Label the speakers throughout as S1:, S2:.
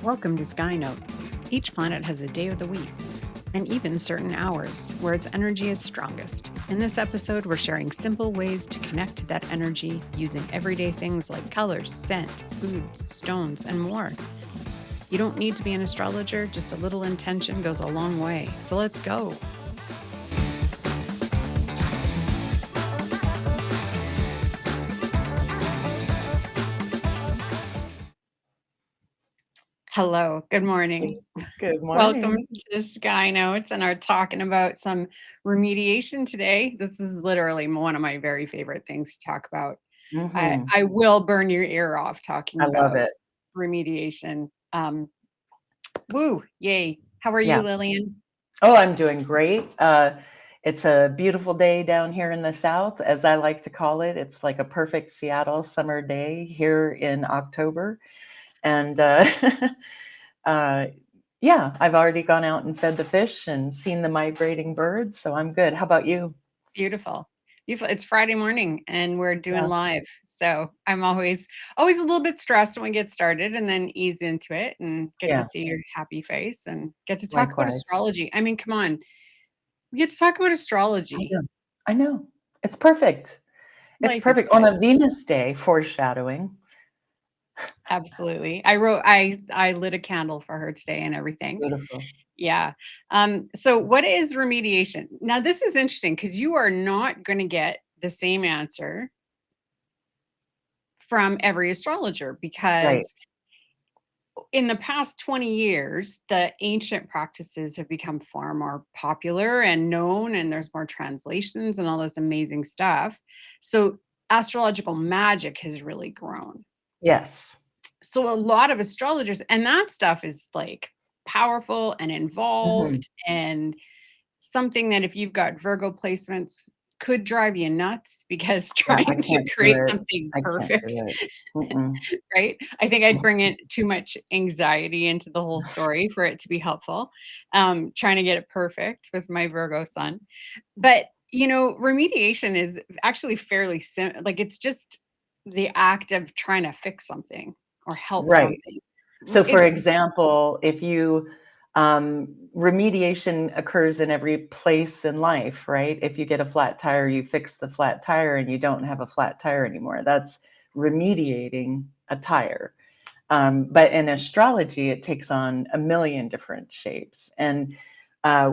S1: Welcome to Sky Notes. Each planet has a day of the week, and even certain hours where its energy is strongest. In this episode, we're sharing simple ways to connect to that energy using everyday things like colors, scent, foods, stones, and more. You don't need to be an astrologer, just a little intention goes a long way. So let's go. Hello, good morning.
S2: Good
S1: Welcome
S2: morning.
S1: to Sky Notes and are talking about some remediation today. This is literally one of my very favorite things to talk about.
S2: Mhm.
S1: I will burn your ear off talking
S2: I love
S1: about
S2: it.
S1: remediation. Woo, yay. How are you,
S2: Yeah.
S1: Lillian?
S2: Oh, I'm doing great. It's a beautiful day down here in the South, as I like to call it. It's like a perfect Seattle summer day here in October. And uh, yeah, I've already gone out and fed the fish and seen the migrating birds, so I'm good. How about you?
S1: Beautiful. Beautiful. It's Friday morning and we're doing
S2: Yeah.
S1: live. So I'm always a little bit stressed when we get started and then ease into it and get to
S2: Yeah,
S1: see your happy face and get to talk about
S2: likewise.
S1: astrology. I mean, come on. We get to talk about
S2: I
S1: astrology.
S2: know. I know. It's perfect. It's
S1: Life is
S2: perfect on
S1: good.
S2: a Venus day, foreshadowing.
S1: Absolutely. I lit a candle for her today and everything.
S2: Beautiful.
S1: Yeah. So what is remediation? Now this is interesting because you are not going to get the same answer from every astrologer
S2: Right.
S1: because in the past 20 years, the ancient practices have become far more popular and known, and there's more translations and all this amazing stuff. So astrological magic has really grown.
S2: Yes.
S1: So a lot of astrologers, and that stuff is like powerful and
S2: Mhm.
S1: involved and something that if you've got Virgo placements could drive you nuts because
S2: Yeah, I
S1: trying to
S2: can't do
S1: create
S2: it.
S1: something
S2: I can't
S1: perfect,
S2: do it. Mm-mm.
S1: right? I think I'd bring in too much anxiety into the whole story for it to be helpful. Trying to get it perfect with my Virgo sun. But, remediation is actually fairly simple. Like it's just the act of trying to fix something or help
S2: Right.
S1: something.
S2: So, for
S1: It's
S2: example, if you remediation occurs in every place in life, right? If you get a flat tire, you fix the flat tire and you don't have a flat tire anymore. That's remediating a tire. But in astrology, it takes on a million different shapes. And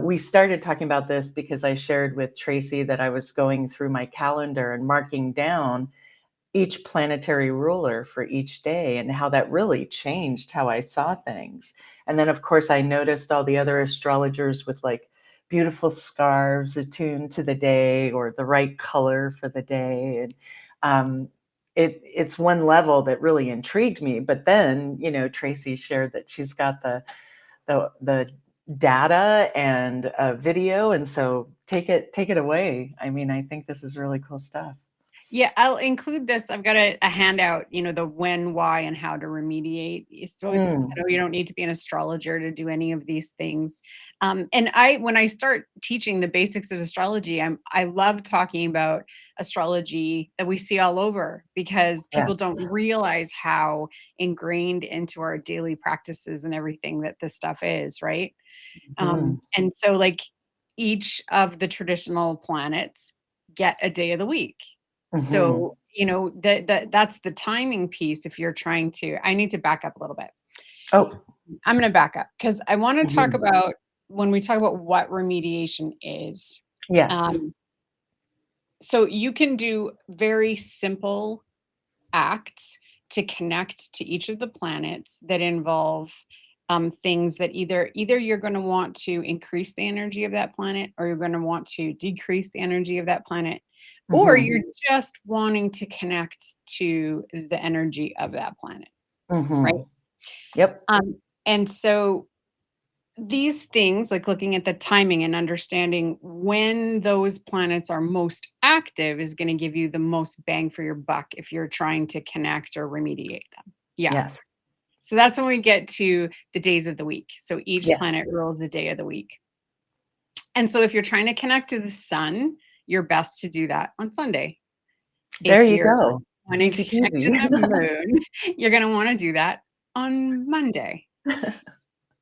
S2: we started talking about this because I shared with Tracy that I was going through my calendar and marking down each planetary ruler for each day and how that really changed how I saw things. And then, of course, I noticed all the other astrologers with like beautiful scarves attuned to the day or the right color for the day. And it's one level that really intrigued me. But then, Tracy shared that she's got the data and video, and so take it away. I mean, I think this is really cool stuff.
S1: Yeah, I'll include this. I've got a handout, the when, why, and how to remediate. So it's,
S2: Mm,
S1: you don't need to be an astrologer to do any of these things. And when I start teaching the basics of astrology, I love talking about astrology that we see all over because
S2: yeah.
S1: people don't realize how ingrained into our daily practices and everything that this stuff is, right?
S2: Mhm.
S1: And so like each of the traditional planets get a day of the week.
S2: Mhm.
S1: So, that's the timing piece if you're trying to I need to back up a little bit.
S2: Oh,
S1: I'm gonna back up because I wanna talk
S2: mhm.
S1: about when we talk about what remediation is.
S2: Yes.
S1: Um, so you can do very simple acts to connect to each of the planets that involve things that either you're going to want to increase the energy of that planet or you're going to want to decrease the energy of that planet or
S2: Mhm.
S1: you're just wanting to connect to the energy of that planet, right?
S2: Mhm. Yep.
S1: And so these things, like looking at the timing and understanding when those planets are most active, is going to give you the most bang for your buck if you're trying to connect or remediate them. Yeah.
S2: Yes.
S1: So that's when we get to the days of the week. So each
S2: Yes.
S1: planet rules a day of the week. And so if you're trying to connect to the sun, you're best to do that on Sunday.
S2: There
S1: If
S2: you
S1: you're
S2: go.
S1: wanting to
S2: Easy
S1: connect to
S2: peasy.
S1: the moon, you're going to want to do that on Monday.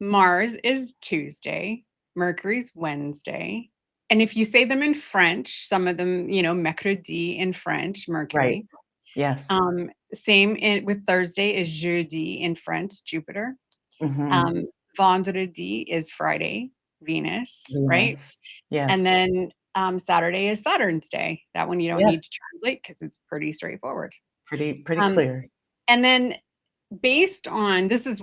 S1: Mars is Tuesday, Mercury's Wednesday. And if you say them in French, some of them, mercredi in French,
S2: Right.
S1: Mercury.
S2: Yes.
S1: Same with Thursday is jeudi in French, Jupiter.
S2: Mhm.
S1: Um, Vendredi is Friday, Venus, right?
S2: Venus.
S1: And
S2: Yes.
S1: then Saturday is Saturn's Day. That one you don't
S2: Yes.
S1: need to translate because it's pretty straightforward.
S2: Pretty
S1: Um,
S2: clear.
S1: and then based on this is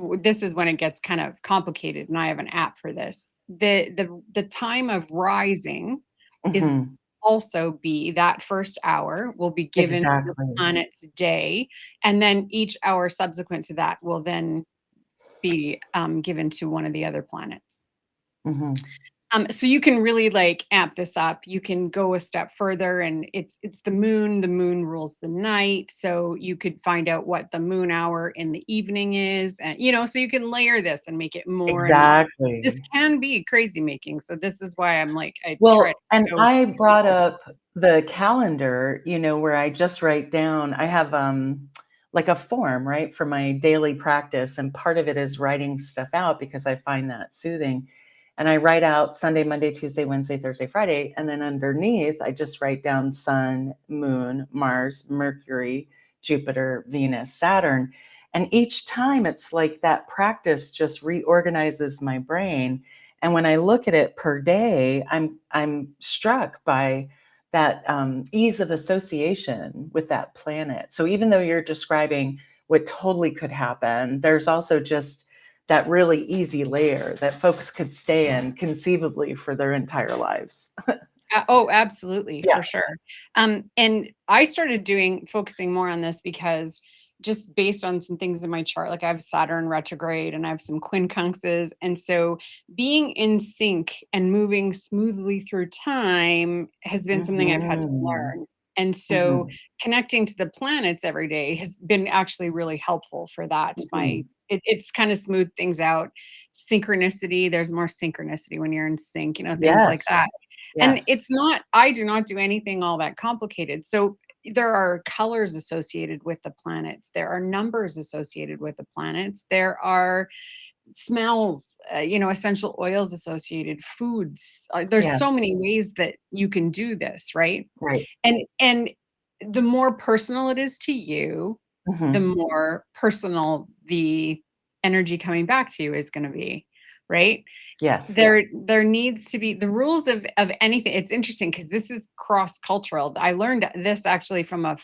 S1: when it gets kind of complicated, and I have an app for this. The time of rising is
S2: Mhm.
S1: also be that first hour will be given to the
S2: Exactly.
S1: planet's day, and then each hour subsequent to that will then be given to one of the other planets.
S2: Mhm.
S1: So you can really like amp this up. You can go a step further, and it's the moon. The moon rules the night, so you could find out what the moon hour in the evening is, and so you can layer this and make it more and more. This
S2: Exactly.
S1: can be crazy making, so this is why I'm like I try to
S2: Well, and
S1: go
S2: I
S1: pretty
S2: brought
S1: simple.
S2: up the calendar, where I just write down I have, like a form, right, for my daily practice, and part of it is writing stuff out because I find that soothing. And I write out Sunday, Monday, Tuesday, Wednesday, Thursday, Friday, and then underneath, I just write down Sun, Moon, Mars, Mercury, Jupiter, Venus, Saturn. And each time it's like that practice just reorganizes my brain, and when I look at it per day, I'm struck by that ease of association with that planet. So even though you're describing what totally could happen, there's also just that really easy layer that folks could stay in conceivably for their entire lives.
S1: Oh, absolutely,
S2: Yeah.
S1: for sure. And I started focusing more on this because just based on some things in my chart, like I have Saturn retrograde and I have some quincunxes. And so being in sync and moving smoothly through time has been something I've had to
S2: Mhm.
S1: learn. And so
S2: Mhm.
S1: connecting to the planets every day has been actually really helpful for that.
S2: Mhm.
S1: It's kind of smoothed things out. Synchronicity, there's more synchronicity when you're in sync, things like
S2: Yes.
S1: that. And
S2: Yes.
S1: it's not I do not do anything all that complicated. So there are colors associated with the planets. There are numbers associated with the planets. There are smells, essential oils associated, foods. There's so
S2: Yes.
S1: many ways that you can do this, right?
S2: Right.
S1: And the more personal it is to you, the
S2: Mhm.
S1: more personal the energy coming back to you is going to be, right?
S2: Yes.
S1: There needs to be the rules of anything. It's interesting because this is cross-cultural. I learned this actually from a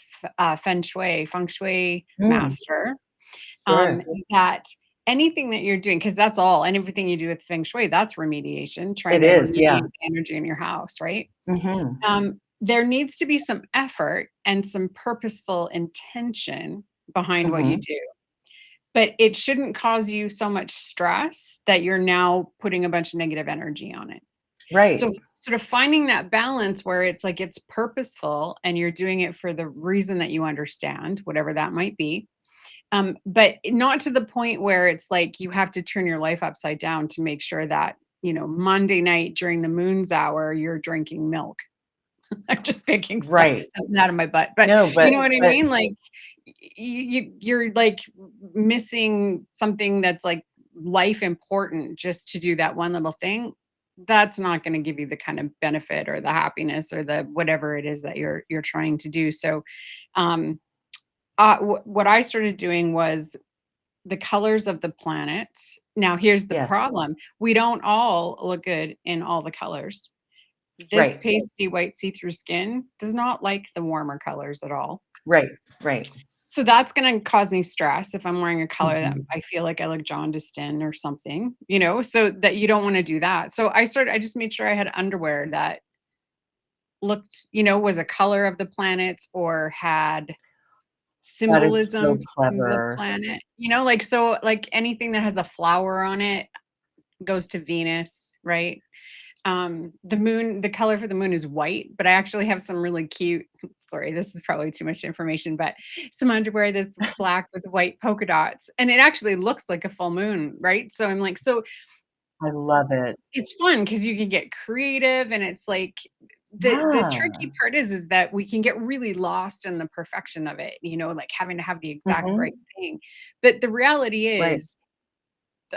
S1: feng shui
S2: Mm.
S1: master,
S2: Sure.
S1: that anything that you're doing, because that's all and everything you do with feng shui, that's remediation, trying
S2: It
S1: to
S2: is, yeah.
S1: remediate the energy in your house, right?
S2: Mhm.
S1: There needs to be some effort and some purposeful intention behind what you
S2: Mhm.
S1: do. But it shouldn't cause you so much stress that you're now putting a bunch of negative energy on it. So,
S2: Right.
S1: sort of finding that balance where it's like it's purposeful and you're doing it for the reason that you understand, whatever that might be. But not to the point where it's like you have to turn your life upside down to make sure that, Monday night during the moon's hour, you're drinking milk. I'm just picking
S2: Right.
S1: something out of my butt, but
S2: No,
S1: you
S2: but
S1: know what I
S2: but
S1: mean? Like, you're, like, missing something that's, like, life important just to do that one little thing. That's not gonna give you the kind of benefit or the happiness or the whatever it is that you're trying to do, so, um, what I started doing was the colors of the planets. Now here's the
S2: yes.
S1: problem, we don't all look good in all the colors. This
S2: Right.
S1: pasty white see-through skin does not like the warmer colors at all.
S2: Right. Right.
S1: So that's gonna cause me stress if I'm wearing a color that
S2: Mhm.
S1: I feel like I look jaundiced in or something, so that you don't wanna do that. So I just made sure I had underwear that looked, was a color of the planets or had
S2: That is
S1: symbolism
S2: so
S1: from the
S2: clever.
S1: planet, like, so, like, anything that has a flower on it goes to Venus, right? The color for the moon is white, but I actually have some really cute sorry, this is probably too much information, but some underwear that's black with white polka dots, and it actually looks like a full moon, right? So I'm like, so
S2: I love it.
S1: it's fun because you can get creative and it's like the
S2: Yeah.
S1: tricky part is that we can get really lost in the perfection of it, like having to have the exact right
S2: Mhm.
S1: thing. But the reality
S2: Right.
S1: is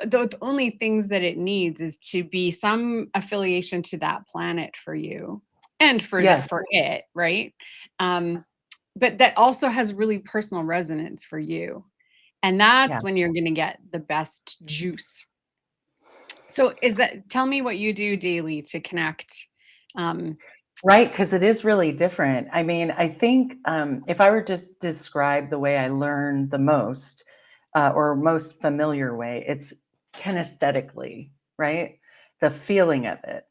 S1: the only things that it needs is to be some affiliation to that planet for you and
S2: Yes.
S1: for it, right? But that also has really personal resonance for you. And
S2: Yeah.
S1: that's when you're going to get the best juice. So tell me what you do daily to connect. Um,
S2: Right, because it is really different. I mean, I think if I were just describe the way I learn the most, or most familiar way, it's kinesthetically, right? The feeling of it.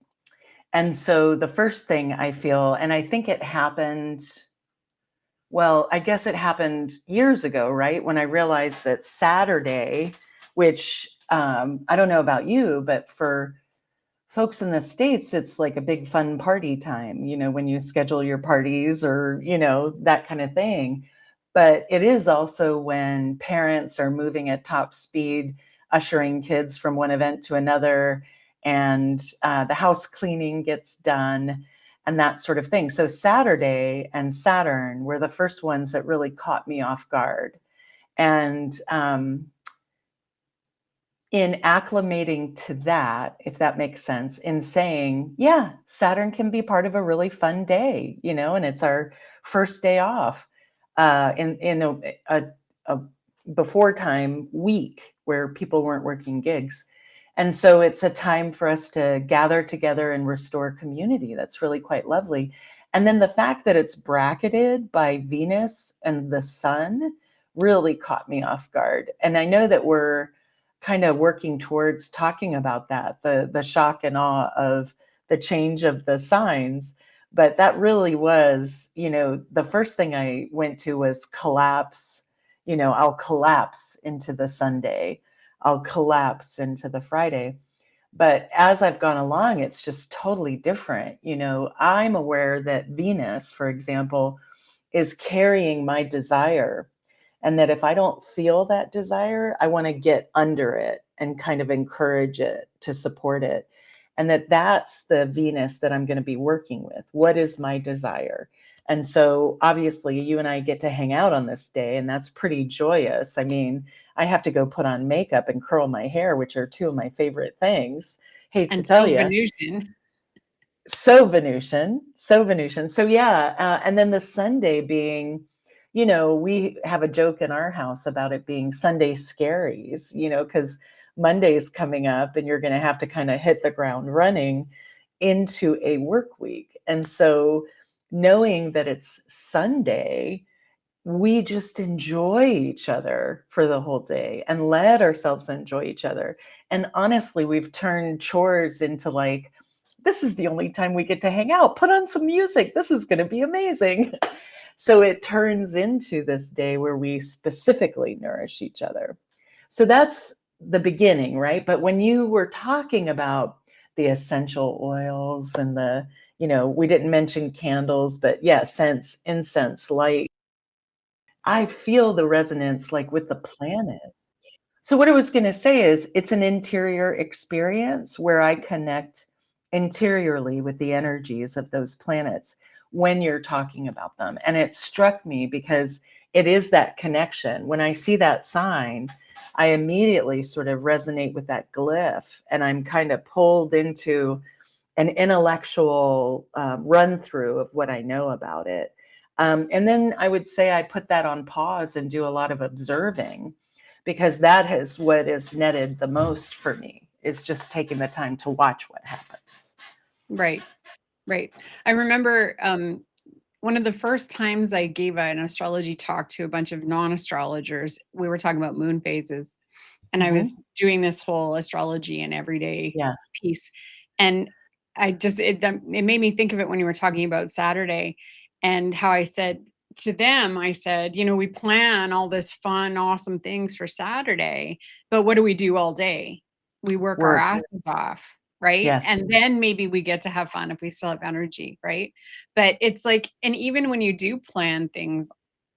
S2: And so the first thing I feel, and I think it happened, well, I guess it happened years ago, right? When I realized that Saturday, which I don't know about you, but for folks in the States, it's like a big fun party time, when you schedule your parties or, that kind of thing. But it is also when parents are moving at top speed, ushering kids from one event to another, and the house cleaning gets done and that sort of thing. So Saturday and Saturn were the first ones that really caught me off guard. And in acclimating to that, if that makes sense, in saying, yeah, Saturn can be part of a really fun day, and it's our first day off in a before time week where people weren't working gigs. And so it's a time for us to gather together and restore community. That's really quite lovely. And then the fact that it's bracketed by Venus and the sun really caught me off guard. And I know that we're kind of working towards talking about that, the shock and awe of the change of the signs. But that really was, the first thing I went to was collapse. I'll collapse into the Sunday. I'll collapse into the Friday. But as I've gone along, it's just totally different. I'm aware that Venus, for example, is carrying my desire. And that if I don't feel that desire, I want to get under it and kind of encourage it to support it. And that's the Venus that I'm going to be working with. What is my desire? And so obviously you and I get to hang out on this day, and that's pretty joyous. I mean, I have to go put on makeup and curl my hair, which are two of my favorite things. Hate to
S1: and
S2: tell
S1: so
S2: you.
S1: Venusian.
S2: So Venusian, so Venusian. So yeah, and then the Sunday being, we have a joke in our house about it being Sunday scaries, because Monday's coming up and you're going to have to kind of hit the ground running into a work week. And so knowing that it's Sunday, we just enjoy each other for the whole day and let ourselves enjoy each other. And honestly, we've turned chores into like, this is the only time we get to hang out. Put on some music. This is going to be amazing. So it turns into this day where we specifically nourish each other. So that's the beginning, right? But when you were talking about the essential oils and we didn't mention candles, but yeah, scents, incense, light, I feel the resonance like with the planet. So what I was going to say is it's an interior experience where I connect interiorly with the energies of those planets when you're talking about them. And it struck me because it is that connection. When I see that sign, I immediately sort of resonate with that glyph, and I'm kind of pulled into an intellectual run through of what I know about it. And then I would say I put that on pause and do a lot of observing, because that is what is netted the most for me, is just taking the time to watch what happens.
S1: Right. Right. I remember one of the first times I gave an astrology talk to a bunch of non-astrologers, we were talking about moon phases, and I was
S2: Mm-hmm.
S1: doing this whole astrology and everyday
S2: Yes.
S1: piece. And it made me think of it when you were talking about Saturday, and how I said to them, I said, we plan all this fun, awesome things for Saturday, but what do we do all day? We work our
S2: Work.
S1: asses off. Right.
S2: Yes.
S1: And then maybe we get to have fun if we still have energy. Right. But it's like, and even when you do plan things,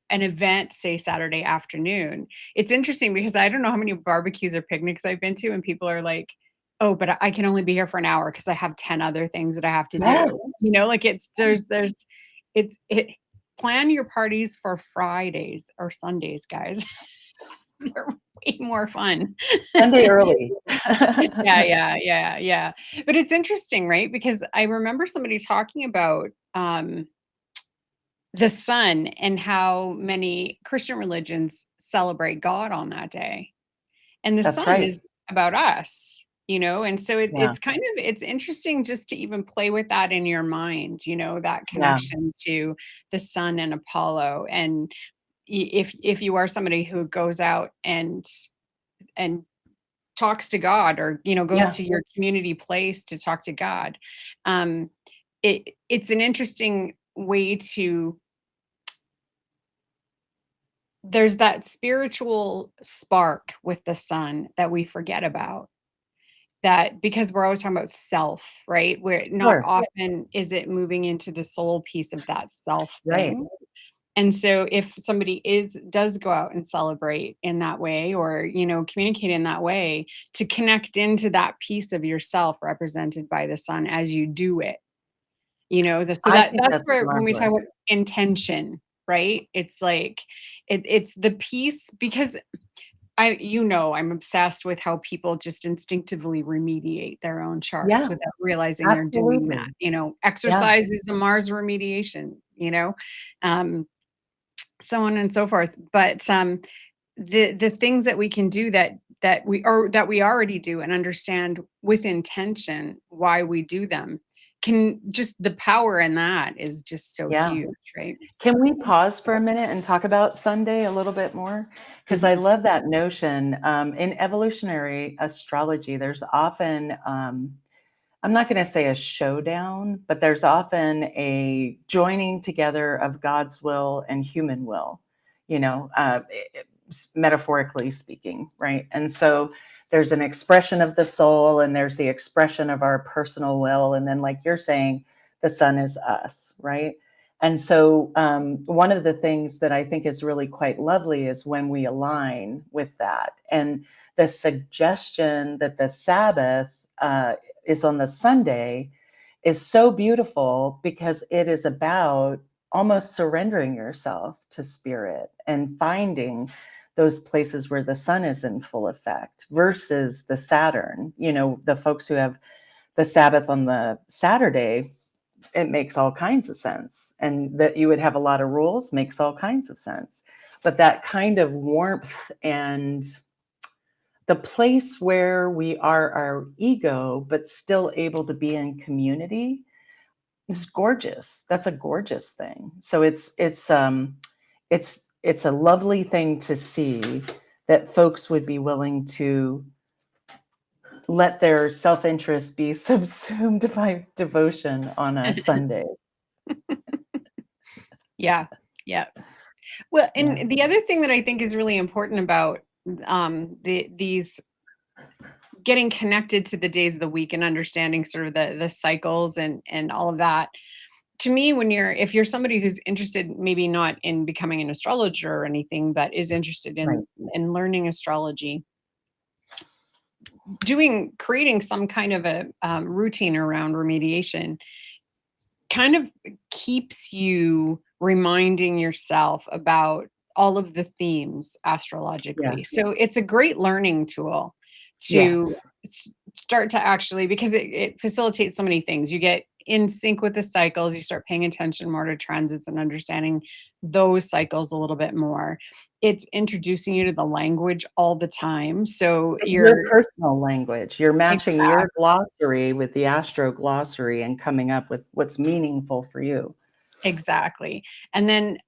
S1: an event, say Saturday afternoon, it's interesting because I don't know how many barbecues or picnics I've been to, and people are like, oh, but I can only be here for an hour because I have 10 other things that I have to
S2: Yes.
S1: do. Like it plan your parties for Fridays or Sundays, guys. way more fun.
S2: Sunday early.
S1: Yeah. But it's interesting, right? Because I remember somebody talking about the sun and how many Christian religions celebrate God on that day. And the
S2: That's
S1: sun
S2: right.
S1: is about us, and so
S2: Yeah.
S1: it's kind of it's interesting just to even play with that in your mind, that
S2: Yeah.
S1: connection to the sun and Apollo. And if you are somebody who goes out and talks to God, or goes
S2: Yeah.
S1: to your community place to talk to God, um it's an interesting way to there's that spiritual spark with the sun that we forget about, that because we're always talking about self, right? Where not
S2: Sure.
S1: often is it moving into the soul piece of that self
S2: Right.
S1: thing. And so if somebody does go out and celebrate in that way, or communicate in that way, to connect into that piece of yourself represented by the sun as you do it, so
S2: I think
S1: that's
S2: that's
S1: where when we talk
S2: marvelous.
S1: about intention, right? It's like it's the piece, because I'm obsessed with how people just instinctively remediate their own charts
S2: Yeah,
S1: without realizing they're doing that.
S2: absolutely. Yeah.
S1: Exercise is the Mars remediation, um, so on and so forth. But the things that we can do that we already do and understand with intention why we do them, can just the power in that is just so
S2: Yeah.
S1: huge, right?
S2: Can we pause for a minute and talk about Sunday a little bit more? Because I
S1: Mhm.
S2: love that notion. In evolutionary astrology, there's often, I'm not going to say a showdown, but there's often a joining together of God's will and human will, metaphorically speaking, right? And so there's an expression of the soul and there's the expression of our personal will. And then, like you're saying, the sun is us, right? And so, one of the things that I think is really quite lovely is when we align with that. And the suggestion that the Sabbath is on the Sunday is so beautiful because it is about almost surrendering yourself to spirit and finding those places where the sun is in full effect versus the Saturn. The folks who have the Sabbath on the Saturday, it makes all kinds of sense. And that you would have a lot of rules makes all kinds of sense. But that kind of warmth and the place where we are our ego, but still able to be in community is gorgeous. That's a gorgeous thing. So it's a lovely thing to see that folks would be willing to let their self-interest be subsumed by devotion on a Sunday.
S1: Yeah. Yeah. Well,
S2: Yeah.
S1: and the other thing that I think is really important about these getting connected to the days of the week and understanding sort of the cycles and all of that. To me, if you're somebody who's interested, maybe not in becoming an astrologer or anything, but is interested
S2: Right.
S1: in learning astrology, creating some kind of a routine around remediation kind of keeps you reminding yourself about all of the themes
S2: Yeah.
S1: astrologically. So it's a great learning tool to
S2: Yes.
S1: start to actually, because it facilitates so many things. You get in sync with the cycles, you start paying attention more to transits and understanding those cycles a little bit more. It's introducing you to the language all the time. So
S2: Your
S1: you're
S2: personal language. You're matching
S1: exact
S2: your glossary with the astro glossary and coming up with what's meaningful for you.
S1: Exactly. And then,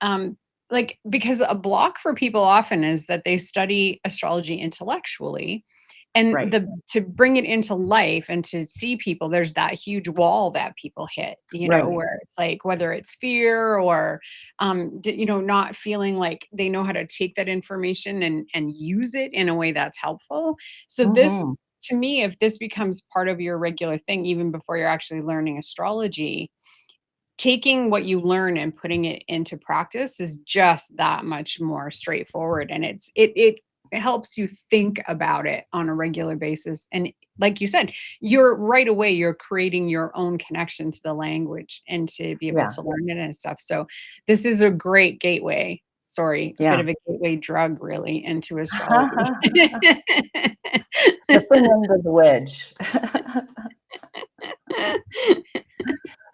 S1: like, because a block for people often is that they study astrology intellectually, and
S2: Right.
S1: to bring it into life and to see people, there's that huge wall that people hit,
S2: Right.
S1: where it's like, whether it's fear or, not feeling like they know how to take that information and use it in a way that's helpful. So this,
S2: Mhm.
S1: to me, if this becomes part of your regular thing, even before you're actually learning astrology, taking what you learn and putting it into practice is just that much more straightforward, and it helps you think about it on a regular basis. And like you said, you're creating your own connection to the language and to be able
S2: Yeah.
S1: to learn it and stuff. So this is a great gateway. Sorry, a bit
S2: Yeah.
S1: of a gateway drug really into astrology.
S2: The thin end of the wedge.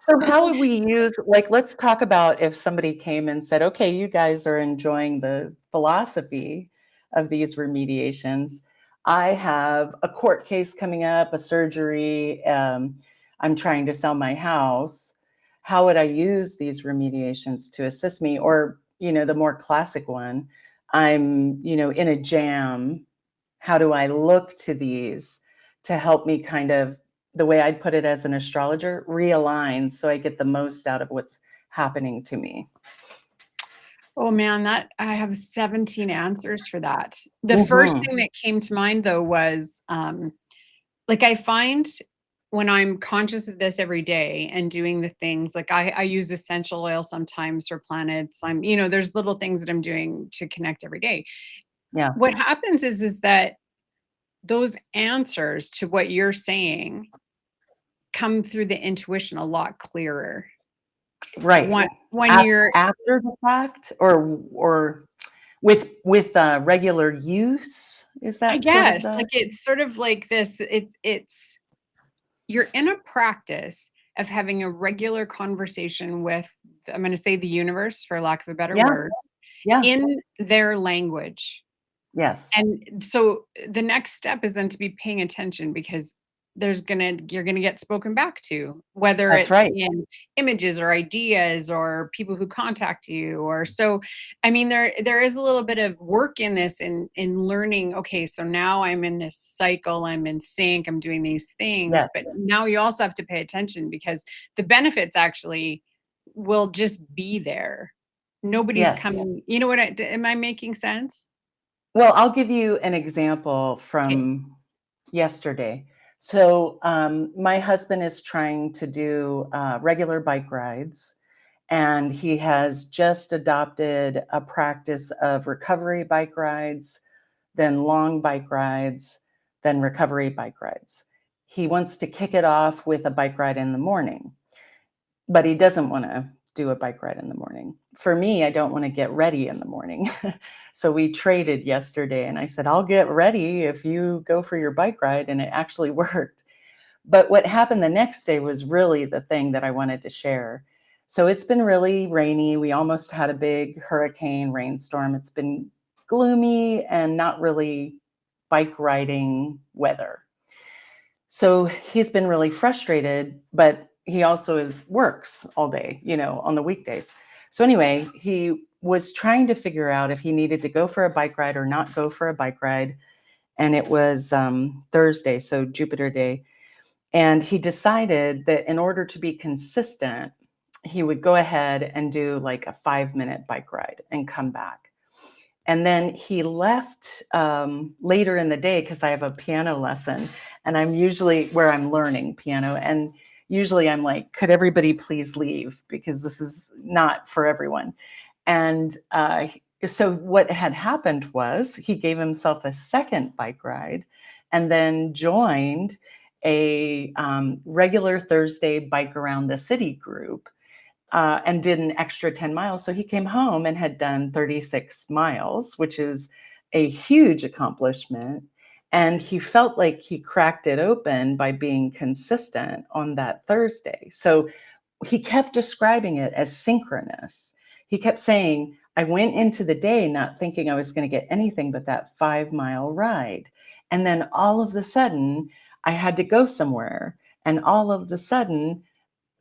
S2: So how would we use, like, let's talk about if somebody came and said, okay, you guys are enjoying the philosophy of these remediations. I have a court case coming up, a surgery. I'm trying to sell my house. How would I use these remediations to assist me? Or, the more classic one, I'm, in a jam. How do I look to these to help me kind of, the way I'd put it as an astrologer, realign so I get the most out of what's happening to me?
S1: Oh man, that I have 17 answers for that. The first
S2: Hmm.
S1: thing that came to mind though was like I find when I'm conscious of this every day and doing the things like I use essential oil sometimes for planets. There's little things that I'm doing to connect every day.
S2: Yeah.
S1: What happens is that those answers to what you're saying come through the intuition a lot clearer.
S2: Right.
S1: When you're
S2: After the fact, or with regular use, is
S1: I
S2: that sort of
S1: guess
S2: the?
S1: like it's sort of like this it's you're in a practice of having a regular conversation with, I'm going to say, the universe, for lack of a better
S2: Yeah.
S1: word,
S2: Yeah.
S1: in their language.
S2: Yes.
S1: And so the next step is then to be paying attention because you're gonna get spoken back to, whether
S2: That's
S1: it's
S2: right.
S1: in images or ideas or people who contact you or so. I mean, there is a little bit of work in this in learning, okay, so now I'm in this cycle, I'm in sync, I'm doing these things,
S2: Yes.
S1: but now you also have to pay attention because the benefits actually will just be there. Nobody's
S2: Yes.
S1: coming, you know what am I making sense?
S2: Well, I'll give you an example
S1: Okay.
S2: from yesterday. So, my husband is trying to do regular bike rides, and he has just adopted a practice of recovery bike rides, then long bike rides, then recovery bike rides. He wants to kick it off with a bike ride in the morning, but he doesn't want to do a bike ride in the morning. For me, I don't want to get ready in the morning. So we traded yesterday, and I said, I'll get ready if you go for your bike ride. And it actually worked. But what happened the next day was really the thing that I wanted to share. So it's been really rainy. We almost had a big hurricane rainstorm. It's been gloomy and not really bike riding weather. So he's been really frustrated, but he also works all day, on the weekdays. So anyway, he was trying to figure out if he needed to go for a bike ride or not go for a bike ride. And it was Thursday, so Jupiter Day. And he decided that in order to be consistent, he would go ahead and do like a 5-minute bike ride and come back. And then he left later in the day because I have a piano lesson, and I'm usually where I'm learning piano. And usually I'm like, could everybody please leave? Because this is not for everyone. And so what had happened was he gave himself a second bike ride and then joined a regular Thursday bike around the city group, and did an extra 10 miles. So he came home and had done 36 miles, which is a huge accomplishment. And he felt like he cracked it open by being consistent on that Thursday. So he kept describing it as synchronous. He kept saying, I went into the day not thinking I was going to get anything but that 5-mile ride. And then all of the sudden, I had to go somewhere. And all of the sudden,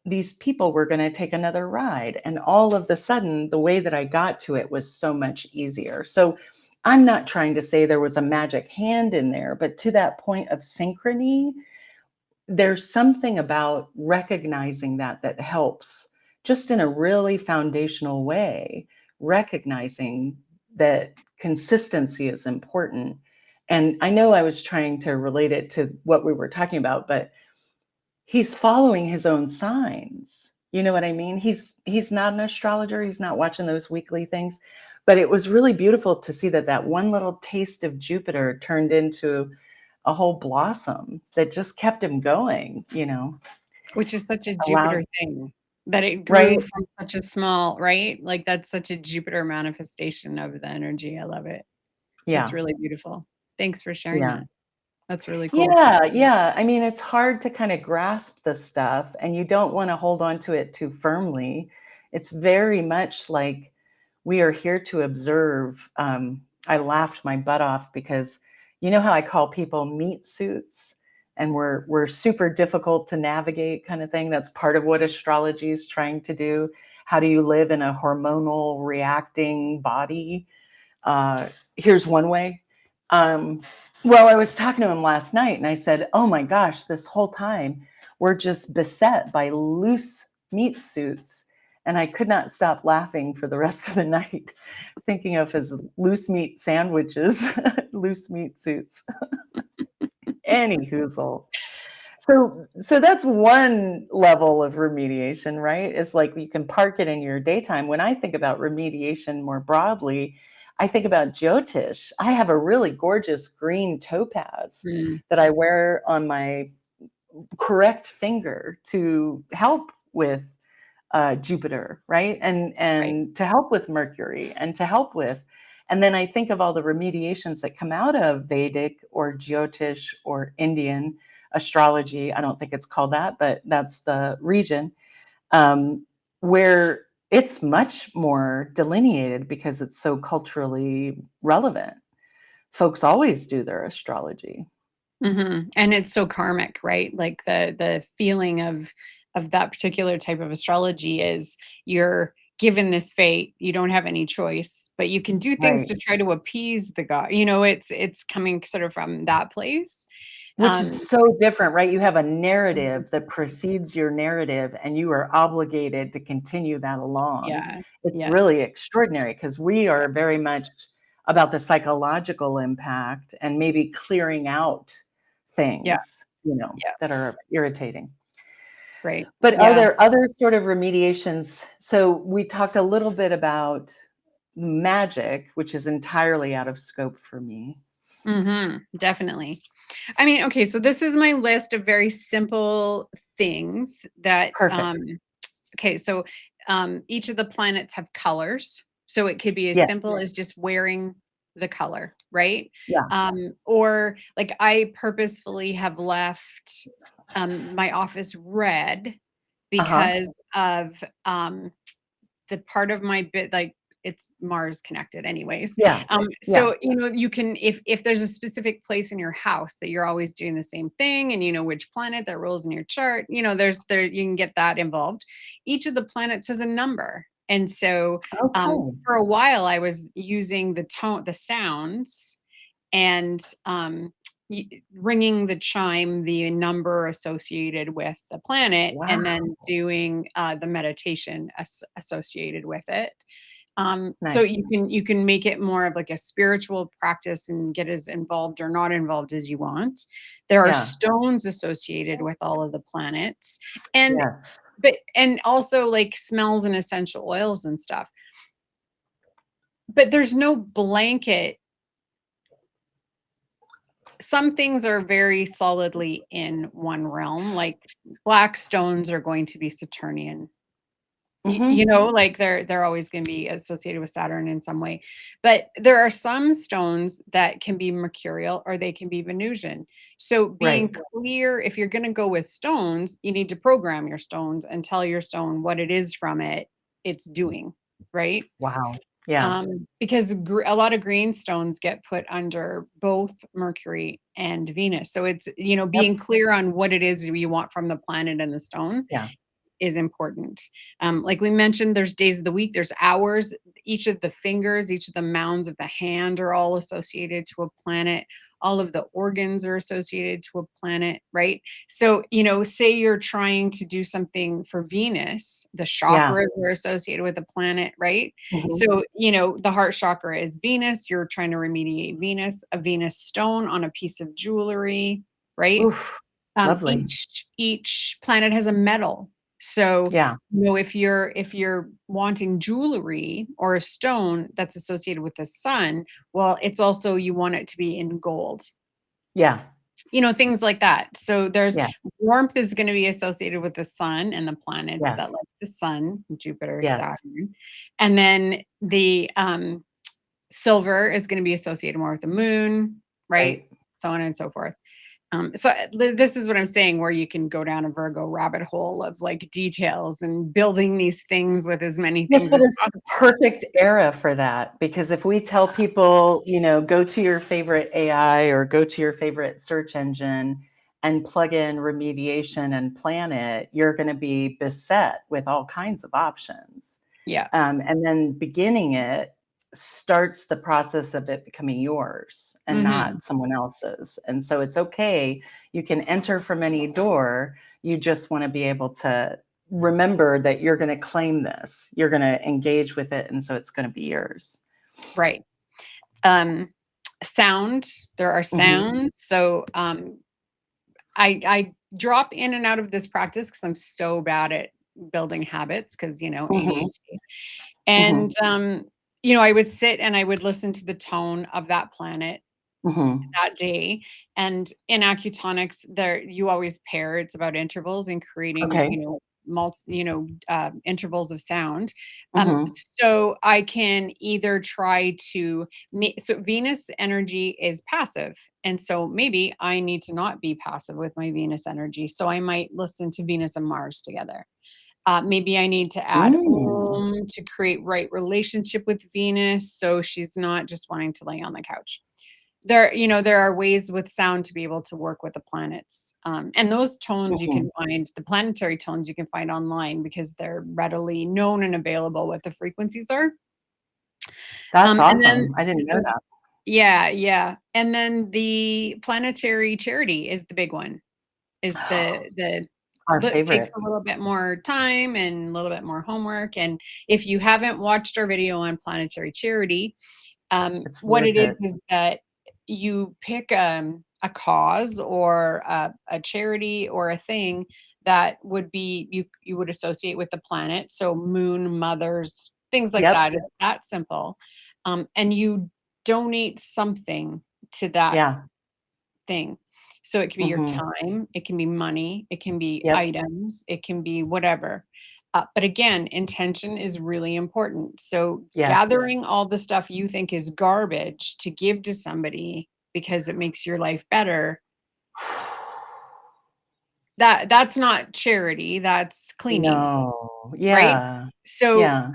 S2: these people were going to take another ride. And all of the sudden, the way that I got to it was so much easier. So I'm not trying to say there was a magic hand in there, but to that point of synchrony, there's something about recognizing that helps just in a really foundational way, recognizing that consistency is important. And I know I was trying to relate it to what we were talking about, but he's following his own signs. You know what I mean? He's not an astrologer. He's not watching those weekly things. But it was really beautiful to see that one little taste of Jupiter turned into a whole blossom that just kept him going,
S1: Which is such a
S2: allowed.
S1: Jupiter thing. that it
S2: right?
S1: grew from such a small, right? Like, that's such a Jupiter manifestation of the energy. I love it. It's
S2: Yeah.
S1: really beautiful. Thanks for sharing
S2: Yeah.
S1: that. That's really cool.
S2: Yeah, yeah. I mean, it's hard to kind of grasp the stuff and you don't want to hold on to it too firmly. It's very much like we are here to observe. I laughed my butt off because you know how I call people meat suits and we're super difficult to navigate kind of thing. That's part of what astrology is trying to do. How do you live in a hormonal reacting body? Here's one way. Um, well, I was talking to him last night and I said, oh my gosh, this whole time we're just beset by loose meat suits. And I could not stop laughing for the rest of the night, thinking of his loose meat sandwiches, loose meat suits. Any hoozle. So that's one level of remediation, right? It's like you can park it in your daytime. When I think about remediation more broadly, I think about Jyotish. I have a really gorgeous green topaz
S1: Mm,
S2: that I wear on my correct finger to help with Jupiter, right? And
S1: right.
S2: to help with Mercury and to help with, and then I think of all the remediations that come out of Vedic or Jyotish or Indian astrology. I don't think it's called that, but that's the region where it's much more delineated because it's so culturally relevant. Folks always do their astrology.
S1: And it's so karmic, right? Like the feeling of that particular type of astrology is you're given this fate, you don't have any choice, but you can do things
S2: Right.
S1: to try to appease the god. It's coming sort of from that place.
S2: Which is
S1: Um,
S2: so different, right? You have a
S1: mhm,
S2: narrative that precedes your narrative, and you are obligated to continue that along.
S1: yeah,
S2: It's
S1: yeah,
S2: really extraordinary because we
S1: yeah,
S2: are very much about the psychological impact and maybe clearing out
S1: yeah,
S2: things,
S1: yeah,
S2: that are irritating.
S1: right.
S2: But are
S1: Yeah.
S2: there other sort of remediations? So we talked a little bit about magic, which is entirely out of scope for me.
S1: Definitely. I mean, okay, so this is my list of very simple things that
S2: Perfect.
S1: okay, so each of the planets have colors. So it could be as
S2: Yes.
S1: simple as just wearing the color, right?
S2: Yeah.
S1: Or like I purposefully have left my office red
S2: Uh-huh.
S1: because of the part of my bit like it's Mars connected anyways.
S2: Yeah. Yeah.
S1: So you can if there's a specific place in your house that you're always doing the same thing and you know which planet that rules in your chart, there you can get that involved. Each of the planets has a number. And so
S2: Okay.
S1: for a while I was using the sounds and ringing the chime, the number associated with the planet, and
S2: Wow.
S1: then doing the meditation associated with it. So
S2: Nice.
S1: you can make it more of like a spiritual practice and get as involved or not involved as you want. There are
S2: Yeah.
S1: stones associated with all of the planets, and
S2: Yes.
S1: and also like smells and essential oils and stuff. But there's no blanket. Some things are very solidly in one realm, like black stones are going to be Saturnian.
S2: Mhm.
S1: Like they're always going to be associated with Saturn in some way. But there are some stones that can be mercurial or they can be Venusian. So being
S2: Right.
S1: clear, if you're going to go with stones, you need to program your stones and tell your stone what it is from it's doing, right?
S2: Wow. Yeah.
S1: Because a lot of green stones get put under both Mercury and Venus. So it's,
S2: Yep.
S1: being clear on what it is you want from the planet and the stone
S2: Yeah.
S1: is important. Like we mentioned, there's days of the week, there's hours. Each of the fingers, each of the mounds of the hand are all associated to a planet. All of the organs are associated to a planet, right? So, say you're trying to do something for Venus, the
S2: Yeah.
S1: chakras are associated with the planet, right?
S2: Mhm.
S1: So, the heart chakra is Venus. You're trying to remediate Venus, a Venus stone on a piece of jewelry, right?
S2: Oof. Lovely.
S1: Each planet has a metal. So,
S2: Yeah.
S1: if you're wanting jewelry or a stone that's associated with the sun, well, it's also you want it to be in gold.
S2: Yeah.
S1: things like that. So there's
S2: Yeah.
S1: warmth is going to be associated with the sun and the planets that
S2: Yes.
S1: like the sun, Jupiter,
S2: Yes.
S1: Saturn. And then the silver is going to be associated more with the moon, right?
S2: Right.
S1: So on and so forth. So this is what I'm saying, where you can go down a Virgo rabbit hole of like details and building these things with as many
S2: Yes,
S1: things
S2: but
S1: as
S2: it's
S1: possible.
S2: perfect era for that, because if we tell people, go to your favorite AI or go to your favorite search engine and plug in remediation and plan it, you're going to be beset with all kinds of options.
S1: Yeah.
S2: And then beginning it starts the process of it becoming yours and
S1: Hmm.
S2: not someone else's. And so it's okay. You can enter from any door. You just want to be able to remember that you're going to claim this, you're going to engage with it. And so it's going to be yours.
S1: Right. Sound. There are
S2: Mm-hmm.
S1: sounds. So I drop in and out of this practice because I'm so bad at building habits because
S2: Mm-hmm.
S1: ADHD. And I would sit and I would listen to the tone of that planet
S2: Mm-hmm.
S1: that day. And in acutonics, there you always pair. It's about intervals and creating,
S2: Okay.
S1: intervals of sound.
S2: Mm-hmm.
S1: So I can either try to so Venus energy is passive, and so maybe I need to not be passive with my Venus energy. So I might listen to Venus and Mars together. Maybe I need to add
S2: Mm.
S1: Om to create right relationship with Venus, so she's not just wanting to lay on the couch. There are ways with sound to be able to work with the planets, and those tones you
S2: Mm-hmm.
S1: can find, the planetary tones you can find online because they're readily known and available what the frequencies are.
S2: That's
S1: And then
S2: awesome. I didn't know that.
S1: yeah, yeah, and then the planetary charity is the big one. Is the
S2: Our
S1: That takes
S2: favorite.
S1: a little bit more time and a little bit more homework. And if you haven't watched our video on planetary charity,
S2: It's
S1: what it
S2: worth it.
S1: is that you pick a cause or a charity or a thing that would be you would associate with the planet. So moon, mothers, things like
S2: Yep.
S1: that. It's that simple. And you donate something to that
S2: Yeah.
S1: thing. So it can be your
S2: Mm-hmm.
S1: time, it can be money, it can be
S2: Yep.
S1: items, it can be whatever. But again, intention is really important. So
S2: Yes.
S1: gathering all the stuff you think is garbage to give to somebody because it makes your life better, that's not charity, that's cleaning.
S2: No.
S1: Right?
S2: Yeah.
S1: So,
S2: Yeah.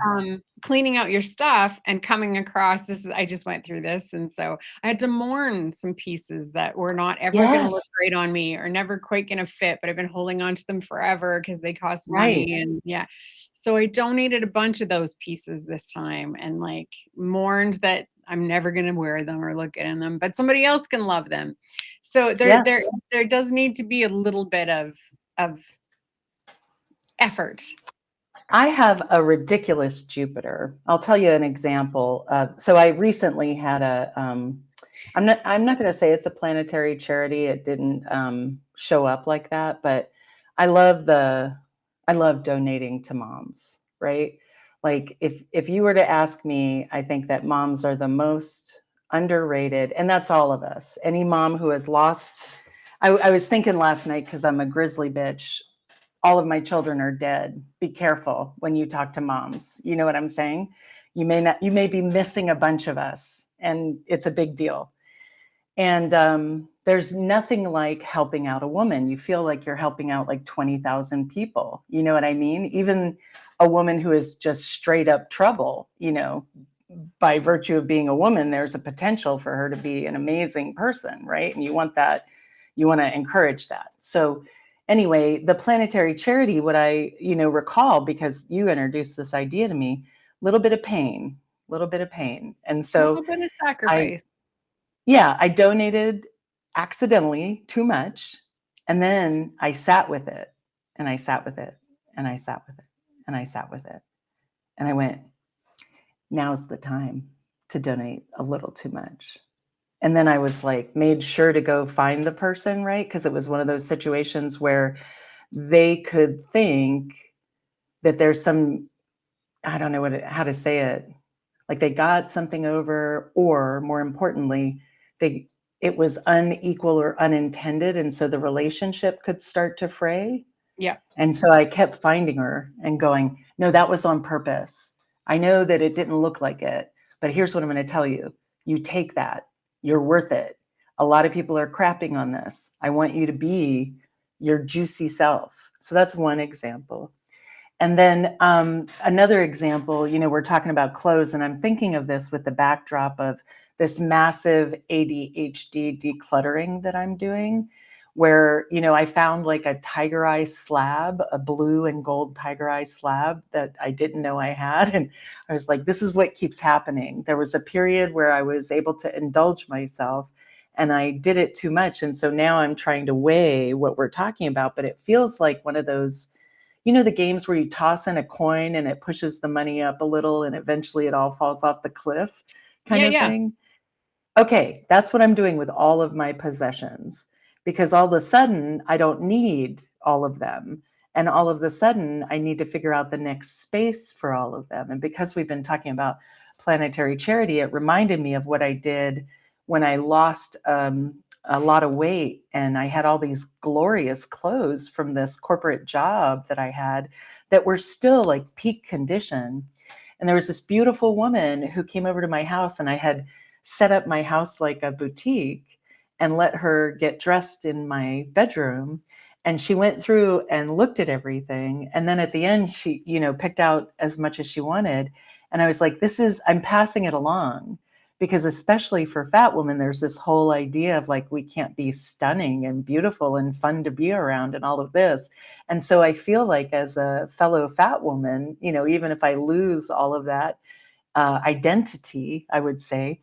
S1: cleaning out your stuff and coming across this is I just went through this, and so I had to mourn some pieces that were not ever gonna look
S2: Yes.
S1: great on me or never quite gonna fit, but I've been holding on to them forever because they cost
S2: Right.
S1: money and yeah. So I donated a bunch of those pieces this time and, like, mourned that I'm never gonna wear them or look good in them, but somebody else can love them. So
S2: Yes.
S1: there does need to be a little bit of effort.
S2: I have a ridiculous Jupiter. I'll tell you an example. So I recently had I'm not going to say it's a planetary charity. It didn't show up like that, but I love I love donating to moms, right? Like if you were to ask me, I think that moms are the most underrated, and that's all of us. Any mom who has lost, I was thinking last night because I'm a grizzly bitch, all of my children are dead. Be careful when you talk to moms. You know what I'm saying? You may be missing a bunch of us, and it's a big deal. And there's nothing like helping out a woman. You feel like you're helping out like 20,000 people. You know what I mean? Even a woman who is just straight up trouble, by virtue of being a woman, there's a potential for her to be an amazing person, right? And you want to encourage that. So anyway, the planetary charity, what I, recall, because you introduced this idea to me, little bit of pain, little bit of pain. And
S1: A
S2: so
S1: little bit of
S2: I,
S1: sacrifice.
S2: yeah, I donated accidentally too much. And then I sat with it and I sat with it and I sat with it and I sat with it. And I went, now's the time to donate a little too much. And then I was like, made sure to go find the person, right? Because it was one of those situations where they could think that there's some, I don't know how to say it, like they got something over, or more importantly, they it was unequal or unintended, and so the relationship could start to fray.
S1: Yeah.
S2: And so I kept finding her and going, no, that was on purpose. I know that it didn't look like it, but here's what I'm going to tell you. You take that. You're worth it. A lot of people are crapping on this. I want you to be your juicy self. So that's one example. And then another example, we're talking about clothes, and I'm thinking of this with the backdrop of this massive ADHD decluttering that I'm doing, where, I found like a tiger eye slab, a blue and gold tiger eye slab that I didn't know I had. And I was like, this is what keeps happening. There was a period where I was able to indulge myself and I did it too much. And so now I'm trying to weigh what we're talking about, but it feels like one of those, the games where you toss in a coin and it pushes the money up a little and eventually it all falls off the cliff kind
S1: Yeah.
S2: of
S1: Yeah.
S2: thing. Okay, that's what I'm doing with all of my possessions, because all of a sudden I don't need all of them. And all of a sudden I need to figure out the next space for all of them. And because we've been talking about planetary charity, it reminded me of what I did when I lost a lot of weight and I had all these glorious clothes from this corporate job that I had that were still like peak condition. And there was this beautiful woman who came over to my house, and I had set up my house like a boutique and let her get dressed in my bedroom. And she went through and looked at everything. And then at the end, she, picked out as much as she wanted. And I was like, I'm passing it along, because especially for fat women, there's this whole idea of like, we can't be stunning and beautiful and fun to be around and all of this. And so I feel like as a fellow fat woman, even if I lose all of that identity, I would say,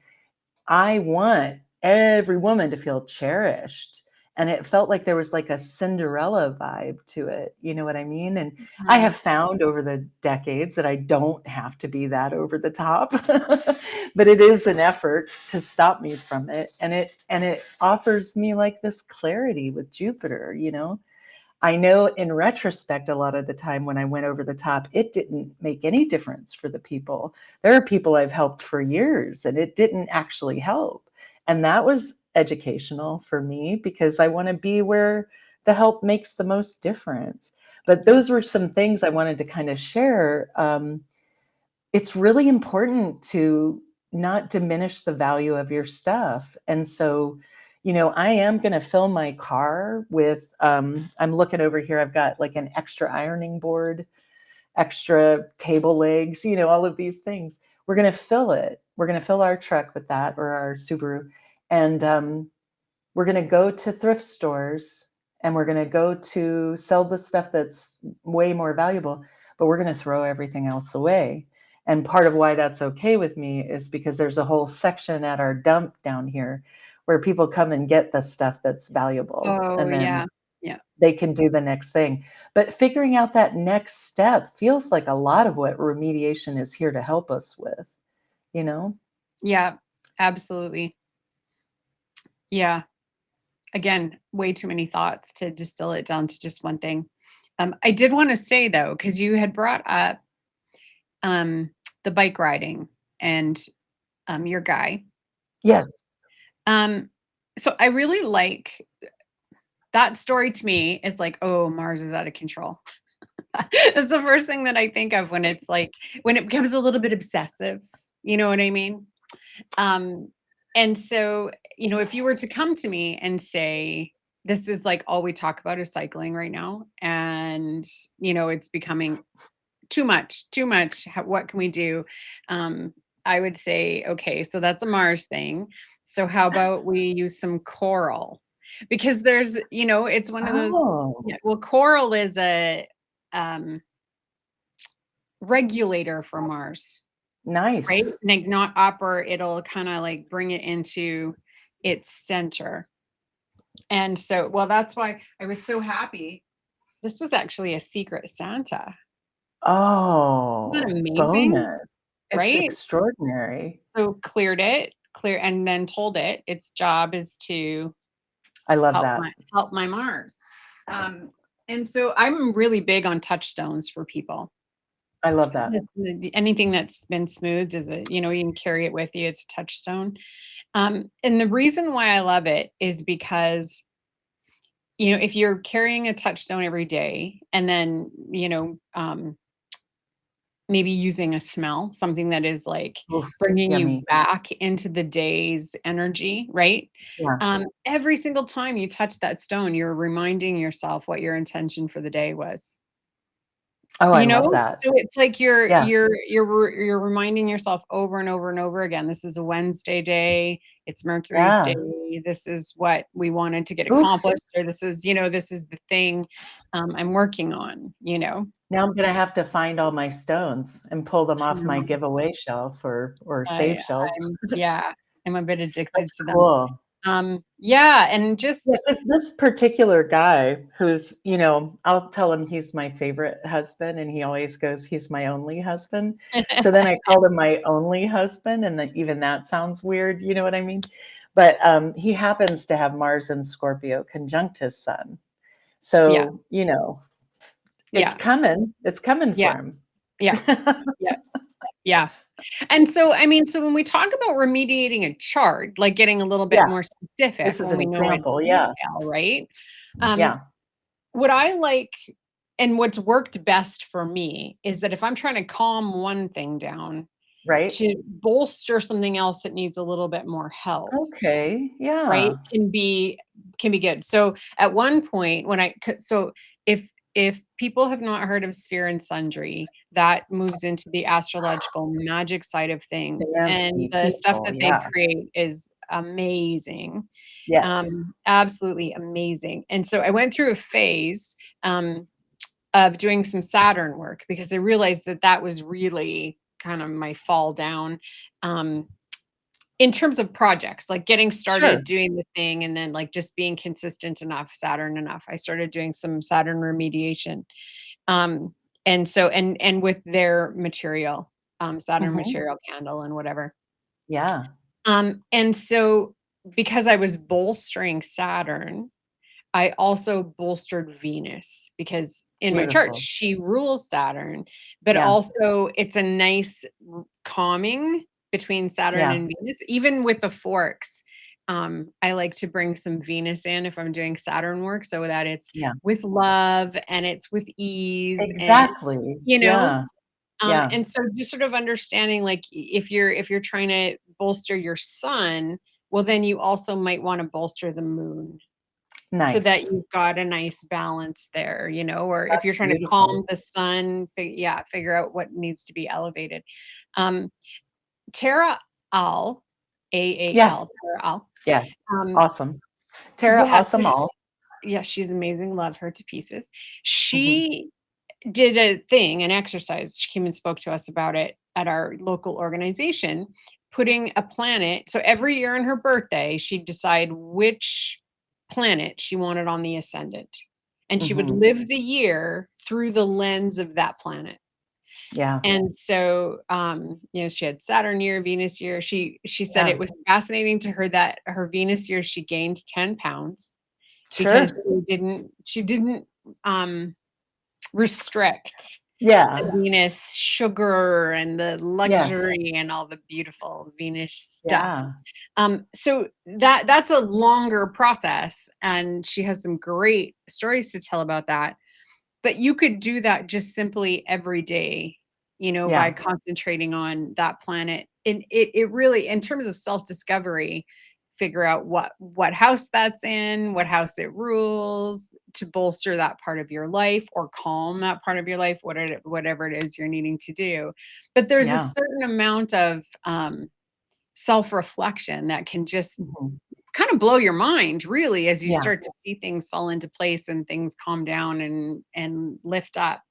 S2: I want every woman to feel cherished. And it felt like there was like a Cinderella vibe to it. You know what I mean? And I have found over the decades that I don't have to be that over the top, but it is an effort to stop me from it. And it offers me like this clarity with Jupiter. I know in retrospect, a lot of the time when I went over the top, it didn't make any difference for the people. There are people I've helped for years and it didn't actually help. And that was educational for me, because I want to be where the help makes the most difference. But those were some things I wanted to kind of share. It's really important to not diminish the value of your stuff. And so, I am going to fill my car with, I'm looking over here, I've got like an extra ironing board, extra table legs, all of these things. We're going to fill it. We're going to fill our truck with that, or our Subaru. And we're going to go to thrift stores and we're going to go to sell the stuff that's way more valuable, but we're going to throw everything else away. And part of why that's okay with me is because there's a whole section at our dump down here where people come and get the stuff that's valuable.
S1: Oh,
S2: and then
S1: yeah. Yeah.
S2: they can do the next thing. But figuring out that next step feels like a lot of what remediation is here to help us with,
S1: Yeah, absolutely. Yeah. Again, way too many thoughts to distill it down to just one thing. I did want to say though, because you had brought up the bike riding and your guy.
S2: Yes.
S1: So I really like that story. To me is like, oh, Mars is out of control. It's the first thing that I think of when it's like, when it becomes a little bit obsessive, you know what I mean? And so, if you were to come to me and say, this is like all we talk about is cycling right now, and it's becoming too much, too much. What can we do? I would say, okay, so that's a Mars thing. So how about we use some coral? Because there's, it's one of those,
S2: Oh,
S1: well, coral is a um, regulator for Mars, right?
S2: nice.
S1: Like not upper, it'll kind of like bring it into its center. And so, well, that's why I was so happy. This was actually a secret Santa. Isn't that
S2: Oh,
S1: amazing?
S2: bonus. It's
S1: Right?
S2: extraordinary.
S1: So and then told it its job is to
S2: I love that.
S1: help my Mars. And so I'm really big on touchstones for people.
S2: I love that.
S1: Anything that's been smoothed is you can carry it with you. It's a touchstone. And the reason why I love it is because, if you're carrying a touchstone every day and then, maybe using a smell, something that is like
S2: Oof,
S1: bringing you
S2: yummy.
S1: back into the day's energy, right?
S2: Yeah.
S1: Every single time you touch that stone, you're reminding yourself what your intention for the day was.
S2: Oh, I love that.
S1: So it's like you're
S2: Yeah.
S1: you're you're reminding yourself over and over and over again, this is a Wednesday day, it's Mercury's day,
S2: Yeah.
S1: this is what we wanted to get
S2: Oof.
S1: accomplished, or this is the thing I'm working on,
S2: Now I'm gonna have to find all my stones and pull them
S1: I
S2: off my
S1: know.
S2: giveaway shelf or
S1: I
S2: save shelf.
S1: yeah, I'm a bit addicted
S2: That's
S1: to them.
S2: cool.
S1: Yeah, and
S2: Yeah,
S1: just
S2: 'cause this particular guy who's, I'll tell him he's my favorite husband, and he always goes, "He's my only husband." So then I called him my only husband, and then even that sounds weird, you know what I mean? But, he happens to have Mars in Scorpio conjunct his sun.
S1: yeah,
S2: So,
S1: yeah,
S2: it's coming
S1: yeah,
S2: for him.
S1: yeah, yeah, yeah. And so, I mean, so when we talk about remediating a chart, like getting a little bit
S2: Yeah,
S1: more specific
S2: this is
S1: when
S2: an
S1: we know in
S2: example, yeah,
S1: detail, right? Um,
S2: yeah,
S1: what I like and what's worked best for me is that if I'm trying to calm one thing down,
S2: right?
S1: to bolster something else that needs a little bit more help,
S2: Okay,
S1: right?
S2: yeah,
S1: Can be good. So at one point when so if people have not heard of sphere and sundry, that moves into the astrological magic side of things, and
S2: fancy
S1: the stuff
S2: people,
S1: that they
S2: yeah,
S1: create is amazing.
S2: yes,
S1: Absolutely amazing. And so I went through a phase of doing some Saturn work because I realized that that was really kind of my fall down. Um, in terms of projects, like getting
S2: sure,
S1: started doing the thing and then like just being consistent enough, Saturn enough. I started doing some Saturn remediation. Um, and so and with their material, Saturn
S2: mhm,
S1: material candle and whatever.
S2: yeah,
S1: And so because I was bolstering Saturn, I also bolstered Venus because in my chart
S2: beautiful,
S1: she rules Saturn, but
S2: yeah,
S1: also it's a nice calming between Saturn
S2: yeah,
S1: and Venus. Even with the forks, I like to bring some Venus in if I'm doing Saturn work so that it's
S2: yeah,
S1: with love and it's with ease and
S2: exactly,
S1: you know
S2: yeah, yeah,
S1: and so just sort of understanding like if you're trying to bolster your sun, well then you also might want to bolster the moon so that
S2: nice,
S1: you've got a nice balance there, or if you're
S2: that's
S1: trying to
S2: beautiful,
S1: calm the sun, figure out what needs to be elevated. Um, Tara Al,
S2: yeah,
S1: AAL, Tara Al,
S2: yeah,
S1: um,
S2: awesome. Tara,
S1: yeah,
S2: awesome all,
S1: yeah, she's amazing. Love her to pieces.
S2: mhm,
S1: She did a thing, an exercise. She came and spoke to us about it at our local organization, putting a planet. So every year on her birthday, she'd decide which planet she wanted on the ascendant. And she would
S2: mhm,
S1: live the year through the lens of that planet.
S2: yeah,
S1: And so she had Saturn year, Venus year. She said
S2: yeah,
S1: it was fascinating to her that her Venus year she gained 10 pounds because
S2: sure,
S1: she didn't um restrict the
S2: yeah,
S1: Venus sugar and the
S2: yes,
S1: luxury and all the beautiful Venus stuff.
S2: yeah,
S1: So that's a longer process, and she has some great stories to tell about that. But you could do that just simply every day, by
S2: yeah,
S1: concentrating on that planet. And it really, in terms of self-discovery, figure out what house that's in, what house it rules, to bolster that part of your life or calm that part of your life, whatever it is you're needing to do. But there's a
S2: yeah,
S1: certain amount of self-reflection that can just
S2: mhm,
S1: kind of blow your mind really as you
S2: yeah,
S1: start to see things fall into place and things calm down and lift up.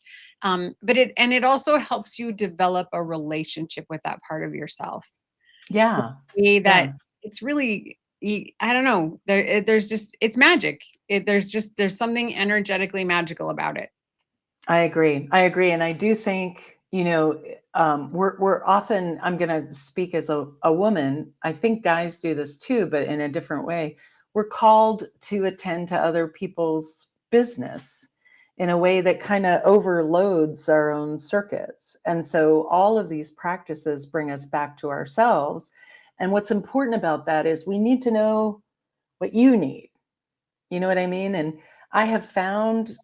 S1: But it also helps you develop a relationship with that part of yourself
S2: yeah,
S1: in a way
S2: yeah.
S1: that it's really I don't know, there's just it's magic. There's something energetically magical about it.
S2: I agree. I agree, and I do think, we're often. I'm going to speak as a woman. I think guys do this too, but in a different way. We're called to attend to other people's business, in a way that kind of overloads our own circuits. And so all of these practices bring us back to ourselves. And what's important about that is we need to know what you need. You know what I mean? And I have found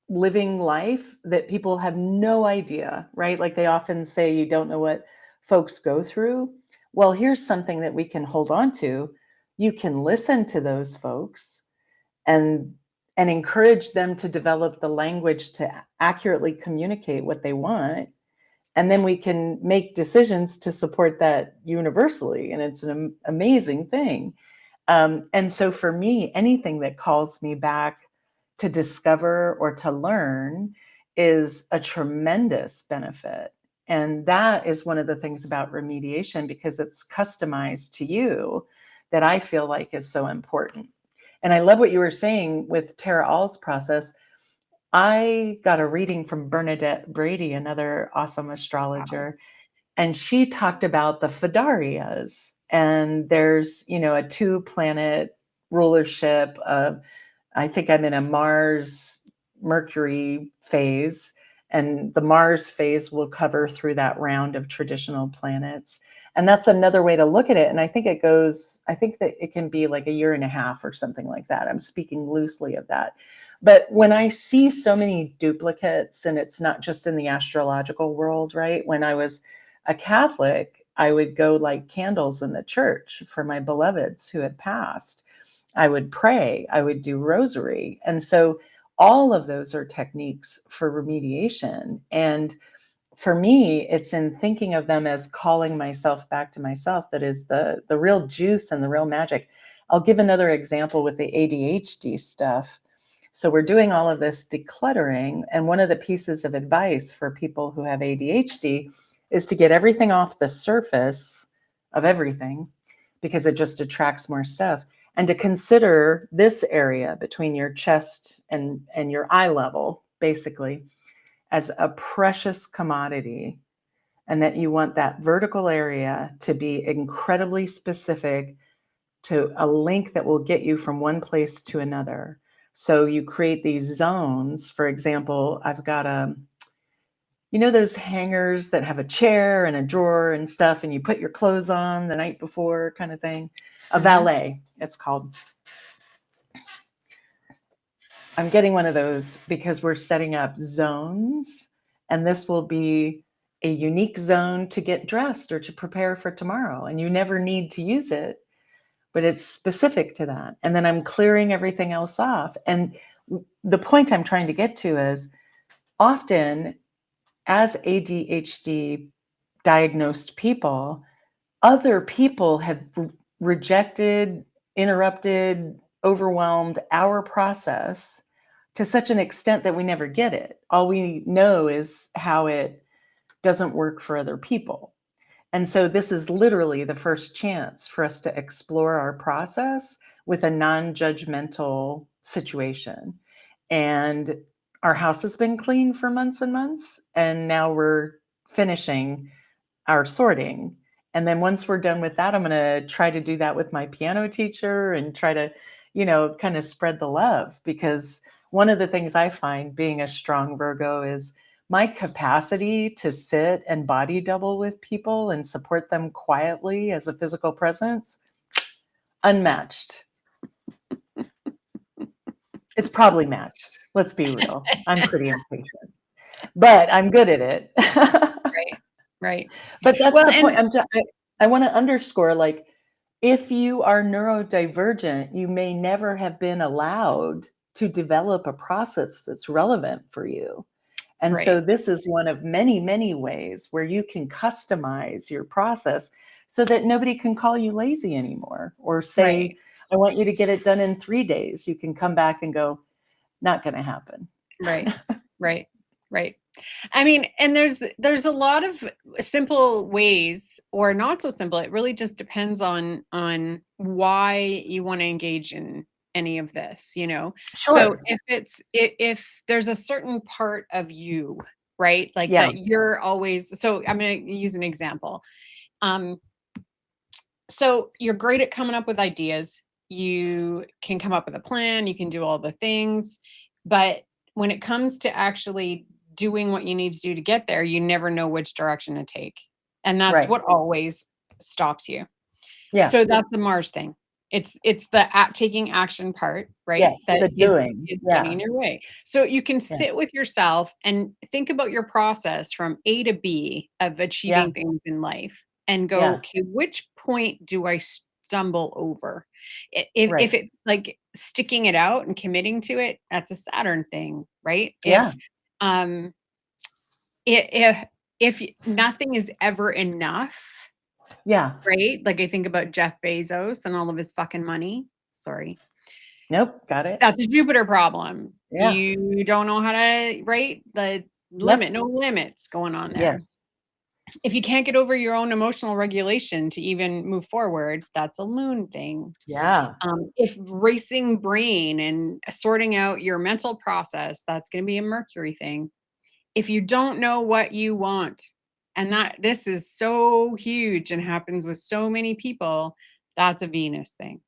S2: living life that people have no idea, right? Like they often say, you don't know what folks go through. Well, here's something that we can hold on to. You can listen to those folks and encourage them to develop the language to accurately communicate what they want. And then we can make decisions to support that universally. And it's an amazing thing. And so for me, anything that calls me back to discover or to learn is a tremendous benefit. And that is one of the things about remediation, because it's customized to you, that I feel like is so important. And I love what you were saying with Tara All's process. I got a reading from Bernadette Brady, another awesome astrologer, and she talked about the Fidarias. And there's, a 2-planet rulership of, I think I'm in a Mars Mercury phase, and the Mars phase will cover through that round of traditional planets. And that's another way to look at it. And I think that it can be like a year and a half or something like that. I'm speaking loosely of that. But when I see so many duplicates, and it's not just in the astrological world, right? When I was a Catholic, I would go light candles in the church for my beloveds who had passed. I would pray, I would do rosary. And so all of those are techniques for remediation. And for me, it's in thinking of them as calling myself back to myself that is the real juice and the real magic. I'll give another example with the ADHD stuff. So we're doing all of this decluttering. And one of the pieces of advice for people who have ADHD is to get everything off the surface of everything, because it just attracts more stuff. And to consider this area between your chest and your eye level, basically, as a precious commodity, and that you want that vertical area to be incredibly specific to a link that will get you from one place to another. So you create these zones. For example, I've got those hangers that have a chair and a drawer and stuff, and you put your clothes on the night before kind of thing. A valet, it's called. I'm getting one of those because we're setting up zones, and this will be a unique zone to get dressed or to prepare for tomorrow. And you never need to use it, but it's specific to that. And then I'm clearing everything else off. And the point I'm trying to get to is, often as ADHD diagnosed people, other people have rejected, interrupted, overwhelmed our process to such an extent that we never get it. All we know is how it doesn't work for other people. And so this is literally the first chance for us to explore our process with a non-judgmental situation. And our house has been clean for months and months, and now we're finishing our sorting. And then once we're done with that, I'm going to try to do that with my piano teacher and try to, kind of spread the love. Because one of the things I find being a strong Virgo is my capacity to sit and body double with people and support them quietly as a physical presence, unmatched. It's probably matched. Let's be real. I'm pretty impatient, but I'm good at it.
S1: Right.
S2: But that's the point. I want to underscore, like, if you are neurodivergent, you may never have been allowed to develop a process that's relevant for you. And so this is one of many, many ways where you can customize your process so that nobody can call you lazy anymore, or say, I want you to get it done in 3 days. You can come back and go, not going to happen.
S1: Right. I mean, and there's a lot of simple ways, or not so simple. It really just depends on why you want to engage in any of this,
S2: Sure.
S1: So if there's a certain part of you, right? Like that you're always, so I'm going to use an example. So you're great at coming up with ideas. You can come up with a plan, you can do all the things, but when it comes to actually doing what you need to do to get there, you never know which direction to take. And that's
S2: Right.
S1: what always stops you.
S2: Yeah.
S1: So that's a Mars thing. It's the taking action part, right?
S2: Yes.
S1: That
S2: The doing.
S1: is getting
S2: Yeah.
S1: in your way. So you can
S2: Yeah.
S1: sit with yourself and think about your process from A to B of
S2: Yeah.
S1: achieving things in life and go,
S2: Yeah.
S1: okay, which point do I stumble over? If
S2: Right.
S1: it's like sticking it out and committing to it, that's a Saturn thing, right?
S2: Yeah.
S1: Um if nothing is ever enough,
S2: Yeah.
S1: right? Like, I think about Jeff Bezos and all of his fucking money. Sorry.
S2: Nope. Got it.
S1: That's a Jupiter problem.
S2: Yeah.
S1: You don't know how to right? The limit,
S2: Yep.
S1: no limits going on there.
S2: Yes.
S1: If you can't get over your own emotional regulation to even move forward, that's a Moon thing.
S2: Yeah.
S1: If racing brain and sorting out your mental process, that's gonna be a Mercury thing. If you don't know what you want, and that this is so huge and happens with so many people, that's a Venus thing.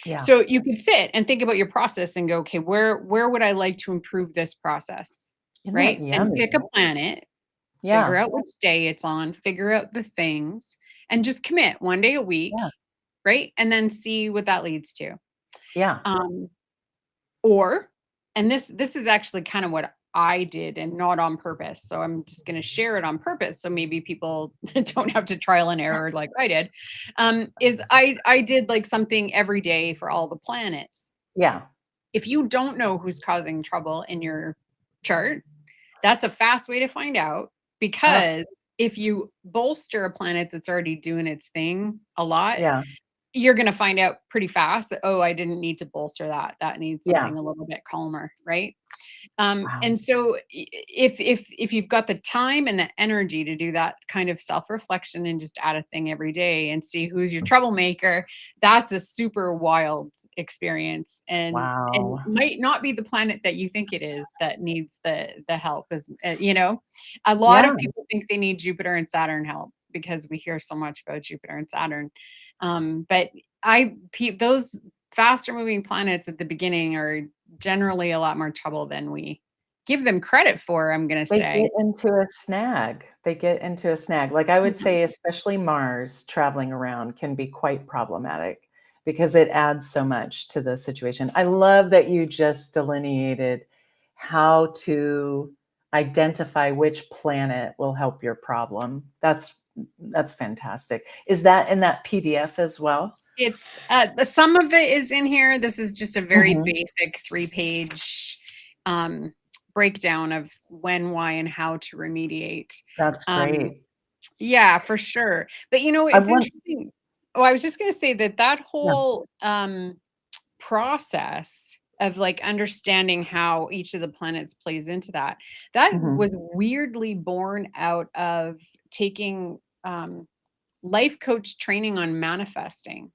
S2: Yeah.
S1: So you could sit and think about your process and go, okay, where would I like to improve this process?
S2: Isn't that
S1: Right? And
S2: yummy?
S1: pick a planet, figure
S2: Yeah.
S1: out which day it's on, figure out the things, and just commit one day a week,
S2: Yeah.
S1: right? And then see what that leads to.
S2: Yeah.
S1: Um, or, and this is actually kind of what I did and not on purpose. So I'm just going to share it on purpose. So maybe people don't have to trial and error like I did. Is I did like something every day for all the planets.
S2: Yeah.
S1: If you don't know who's causing trouble in your chart, that's a fast way to find out,
S2: Ah,
S1: because if you bolster a planet that's already doing its thing a lot,
S2: yeah.
S1: you're gonna find out pretty fast that, "Oh, I didn't need to bolster that. That needs
S2: Yeah.
S1: something a little bit calmer," right?
S2: Wow.
S1: And so if you've got the time and the energy to do that kind of self-reflection and just add a thing every day and see who's your troublemaker, that's a super wild experience, and
S2: Wow.
S1: might not be the planet that you think it is that needs the help. As you know, a lot
S2: Yeah.
S1: of people think they need Jupiter and Saturn help because we hear so much about Jupiter and Saturn. But those faster moving planets at the beginning are generally a lot more trouble than we give them credit for, I'm gonna
S2: They
S1: say.
S2: get into a snag. They get into a snag. Like, I would
S1: Mhm.
S2: say especially Mars traveling around can be quite problematic because it adds so much to the situation. I love that you just delineated how to identify which planet will help your problem. That's fantastic. Is that in that PDF as well?
S1: It's, some of it is in here. This is just a very
S2: Mhm.
S1: basic 3-page, um, breakdown of when, why, and how to remediate.
S2: That's
S1: Um,
S2: great.
S1: yeah, for sure. But,
S2: I
S1: it's
S2: want
S1: interesting. Oh, I was just gonna say that
S2: Yeah.
S1: whole, process of like understanding how each of the planets plays into that
S2: Mhm.
S1: was weirdly born out of taking life coach training on manifesting.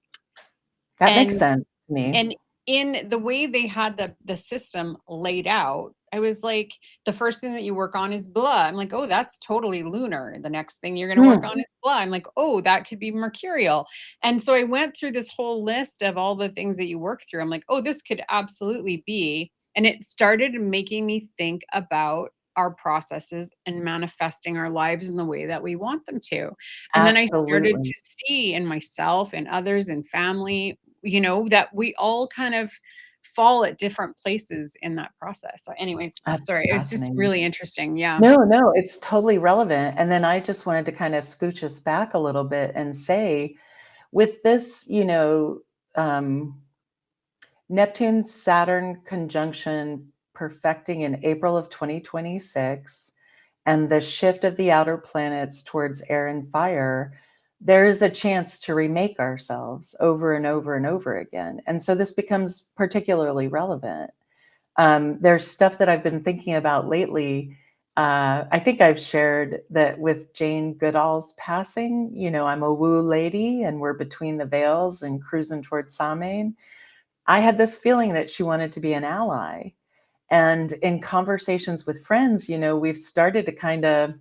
S2: That makes
S1: and
S2: sense to me.
S1: and in the way they had the system laid out, I was like, the first thing that you work on is blah. I'm like, oh, that's totally lunar. The next thing you're going to work
S2: Mm.
S1: on is blah. I'm like, oh, that could be mercurial. And so I went through this whole list of all the things that you work through. I'm like, oh, this could absolutely be. And it started making me think about our processes and manifesting our lives in the way that we want them to. And then I started to
S2: Absolutely.
S1: see in myself and others and family, that we all kind of fall at different places in that process. So anyways,
S2: That's
S1: sorry, it was just
S2: fascinating.
S1: really interesting. Yeah.
S2: No, no, it's totally relevant, and then I just wanted to kinda scooch us back a little bit and say, with this, um, Neptune-Saturn conjunction perfecting in April of 2026, and the shift of the outer planets towards air and fire, there is a chance to remake ourselves over and over and over again, and so this becomes particularly relevant. There's stuff that I've been thinking about lately. I think I've shared that with Jane Goodall's passing. I'm a woo lady and we're between the veils and cruising towards Samhain. I had this feeling that she wanted to be an ally. And in conversations with friends, we've started to kind of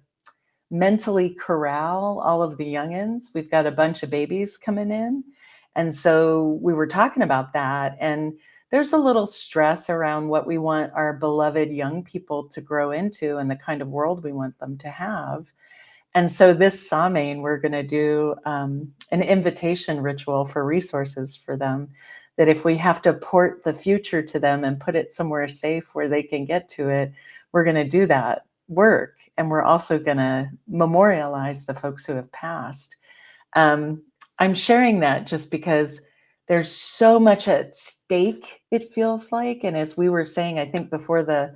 S2: mentally corral all of the youngins. We've got a bunch of babies coming in. And so we were talking about that. And there's a little stress around what we want our beloved young people to grow into and the kind of world we want them to have. And so this Samhain, we're going to do an invitation ritual for resources for them, that if we have to port the future to them and put it somewhere safe where they can get to it, we're going to do that work. And we're also going to memorialize the folks who have passed. I'm sharing that just because there's so much at stake, it feels like. And as we were saying, I think before the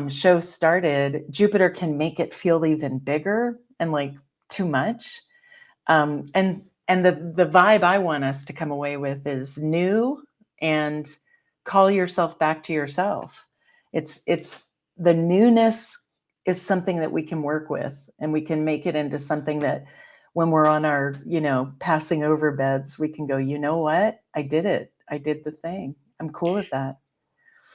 S2: show started, Jupiter can make it feel even bigger and like too much. And the vibe I want us to come away with is new and call yourself back to yourself. It's the newness is something that we can work with, and we can make it into something that when we're on our, passing over beds, we can go, you know what? I did it. I did the thing. I'm cool with that.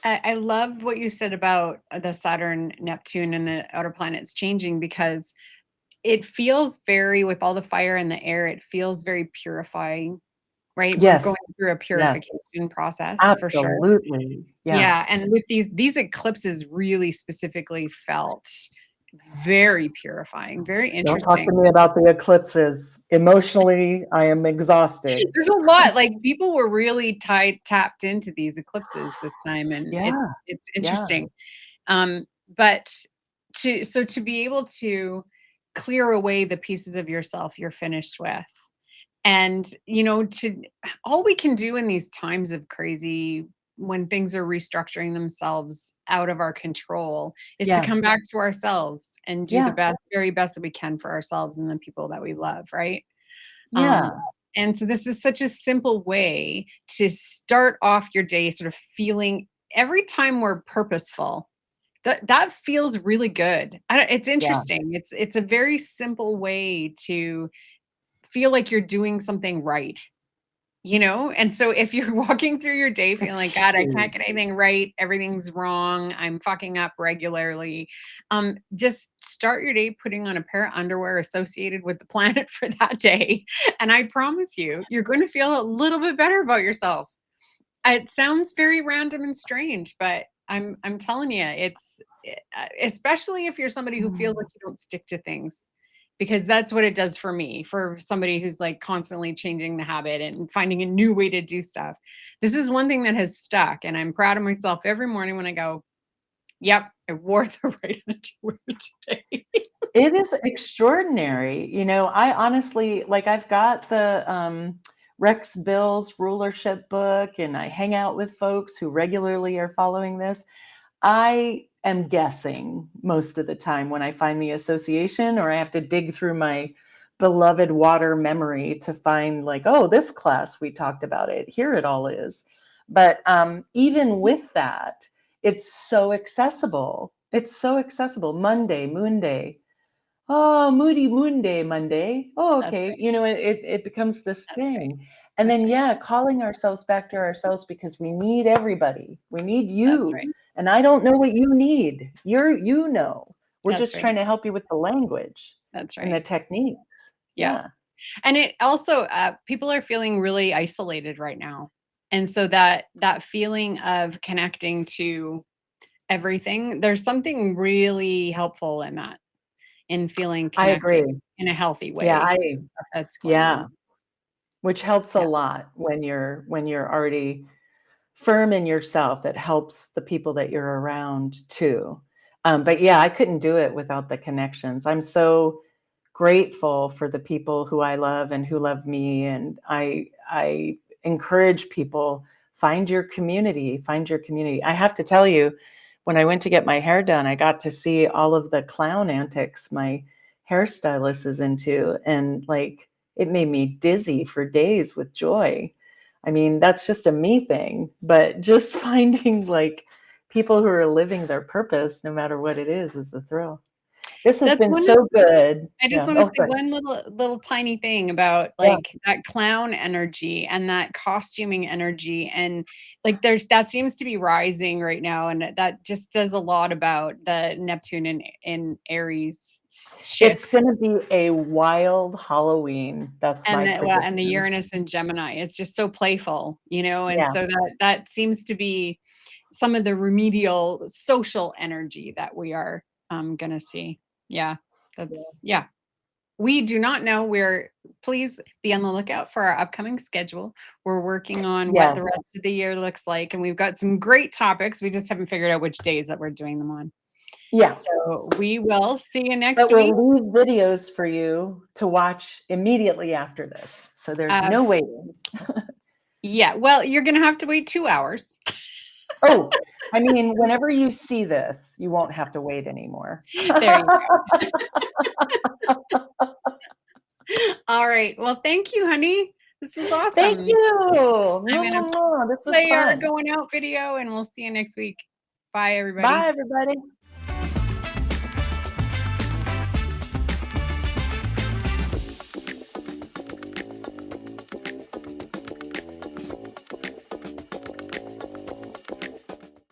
S1: I love what you said about the Saturn, Neptune, and the outer planets changing, because it feels very, with all the fire in the air, it feels very purifying, right? We're
S2: Yes.
S1: going through a
S2: Yes.
S1: purification process for sure.
S2: Absolutely.
S1: Yeah. And with these eclipses really specifically felt very purifying, very
S2: Don't talk to
S1: interesting.
S2: me about the eclipses. Emotionally, I am exhausted.
S1: There's a lot, like people were really tapped into these eclipses this time, and
S2: Yeah.
S1: it's interesting. But to be able to clear away the pieces of yourself you're finished with, and all we can do in these times of crazy, when things are restructuring themselves out of our control, is to
S2: Yeah.
S1: come back to ourselves and do the
S2: Yeah.
S1: very best that we can for ourselves and the people that we love, right?
S2: Yeah.
S1: And so this is such a simple way to start off your day sort of feeling, every time we're purposeful, that feels really good. It's interesting. It's a very simple way to feel like you're doing something right. And so if you're walking through your day feeling like, God, I can't get anything right, everything's wrong, I'm fucking up regularly, just start your day putting on a pair of underwear associated with the planet for that day. And I promise you, you're going to feel a little bit better about yourself. It sounds very random and strange, but I'm telling you, it's especially if you're somebody who feels like you don't stick to things, because that's what it does for me. For somebody who's like constantly changing the habit and finding a new way to do stuff, this is one thing that has stuck, and I'm proud of myself every morning when I go, yep, I wore the right underwear today.
S2: It is extraordinary. I honestly, like, I've got the Rex Bill's rulership book, and I hang out with folks who regularly are following this. I am guessing most of the time when I find the association, or I have to dig through my beloved water memory to find, like, oh, this class we talked about it. Here it all is. But even with that, it's so accessible. It's so accessible. Monday, Moon Day. Oh, Moody Moon Day, Monday. Oh,
S1: That's
S2: okay.
S1: right.
S2: It becomes this
S1: That's right.
S2: thing. And
S1: That's
S2: then,
S1: right.
S2: calling ourselves back to ourselves, because we need everybody. We need
S1: That's
S2: you.
S1: right.
S2: And I don't know what you need. We're
S1: That's
S2: just
S1: right.
S2: trying to help you with the language
S1: That's
S2: and the
S1: right.
S2: techniques.
S1: Yeah.
S2: Yeah.
S1: And it also, people are feeling really isolated right now. And so that feeling of connecting to everything, there's something really helpful in that, in feeling
S2: I
S1: connected
S2: agree.
S1: in a healthy
S2: Yeah,
S1: way to the stuff that's going
S2: yeah,
S1: on.
S2: which helps a
S1: Yeah.
S2: lot when you're already firm in yourself. It helps the people that you're around too. But yeah, I couldn't do it without the connections. I'm so grateful for the people who I love and who love me. And I encourage people, find your community, find your community. I have to tell you, when I went to get my hair done, I got to see all of the clown antics my hairstylist is into. And like, it made me dizzy for days with joy. I mean, that's just a me thing, but just finding like people who are living their purpose, no matter what it is a thrill. This has
S1: That's
S2: been
S1: one.
S2: so good.
S1: I just
S2: Yeah.
S1: want to
S2: Oh,
S1: say
S2: good.
S1: one little tiny thing about
S2: Yeah.
S1: like that clown energy and that costuming energy, and like that seems to be rising right now, and that just says a lot about the Neptune in Aries
S2: It's
S1: shift,
S2: going to be a wild Halloween. That's my
S1: and the
S2: prediction.
S1: Uranus and Gemini. It's just so playful, and
S2: Yeah.
S1: so that seems to be some of the remedial social energy that we are going to see. Yeah, that's yeah. We do not know. Please be on the lookout for our upcoming schedule. We're working on what
S2: Yes.
S1: the rest of the year looks like, and we've got some great topics. We just haven't figured out which days that we're doing them on.
S2: Yeah.
S1: So we will see you next
S2: But we'll
S1: week.
S2: leave videos for you to watch immediately after this. So there's no waiting.
S1: Yeah, well, you're going to have to wait 2 hours.
S2: Oh, I mean, whenever you see this, you won't have to wait anymore.
S1: There you go. All right. Well, thank you, honey. This was awesome.
S2: Thank you.
S1: I'm going to
S2: This was
S1: play our
S2: fun.
S1: going out video, and we'll see you next week. Bye, everybody.
S2: Bye, everybody.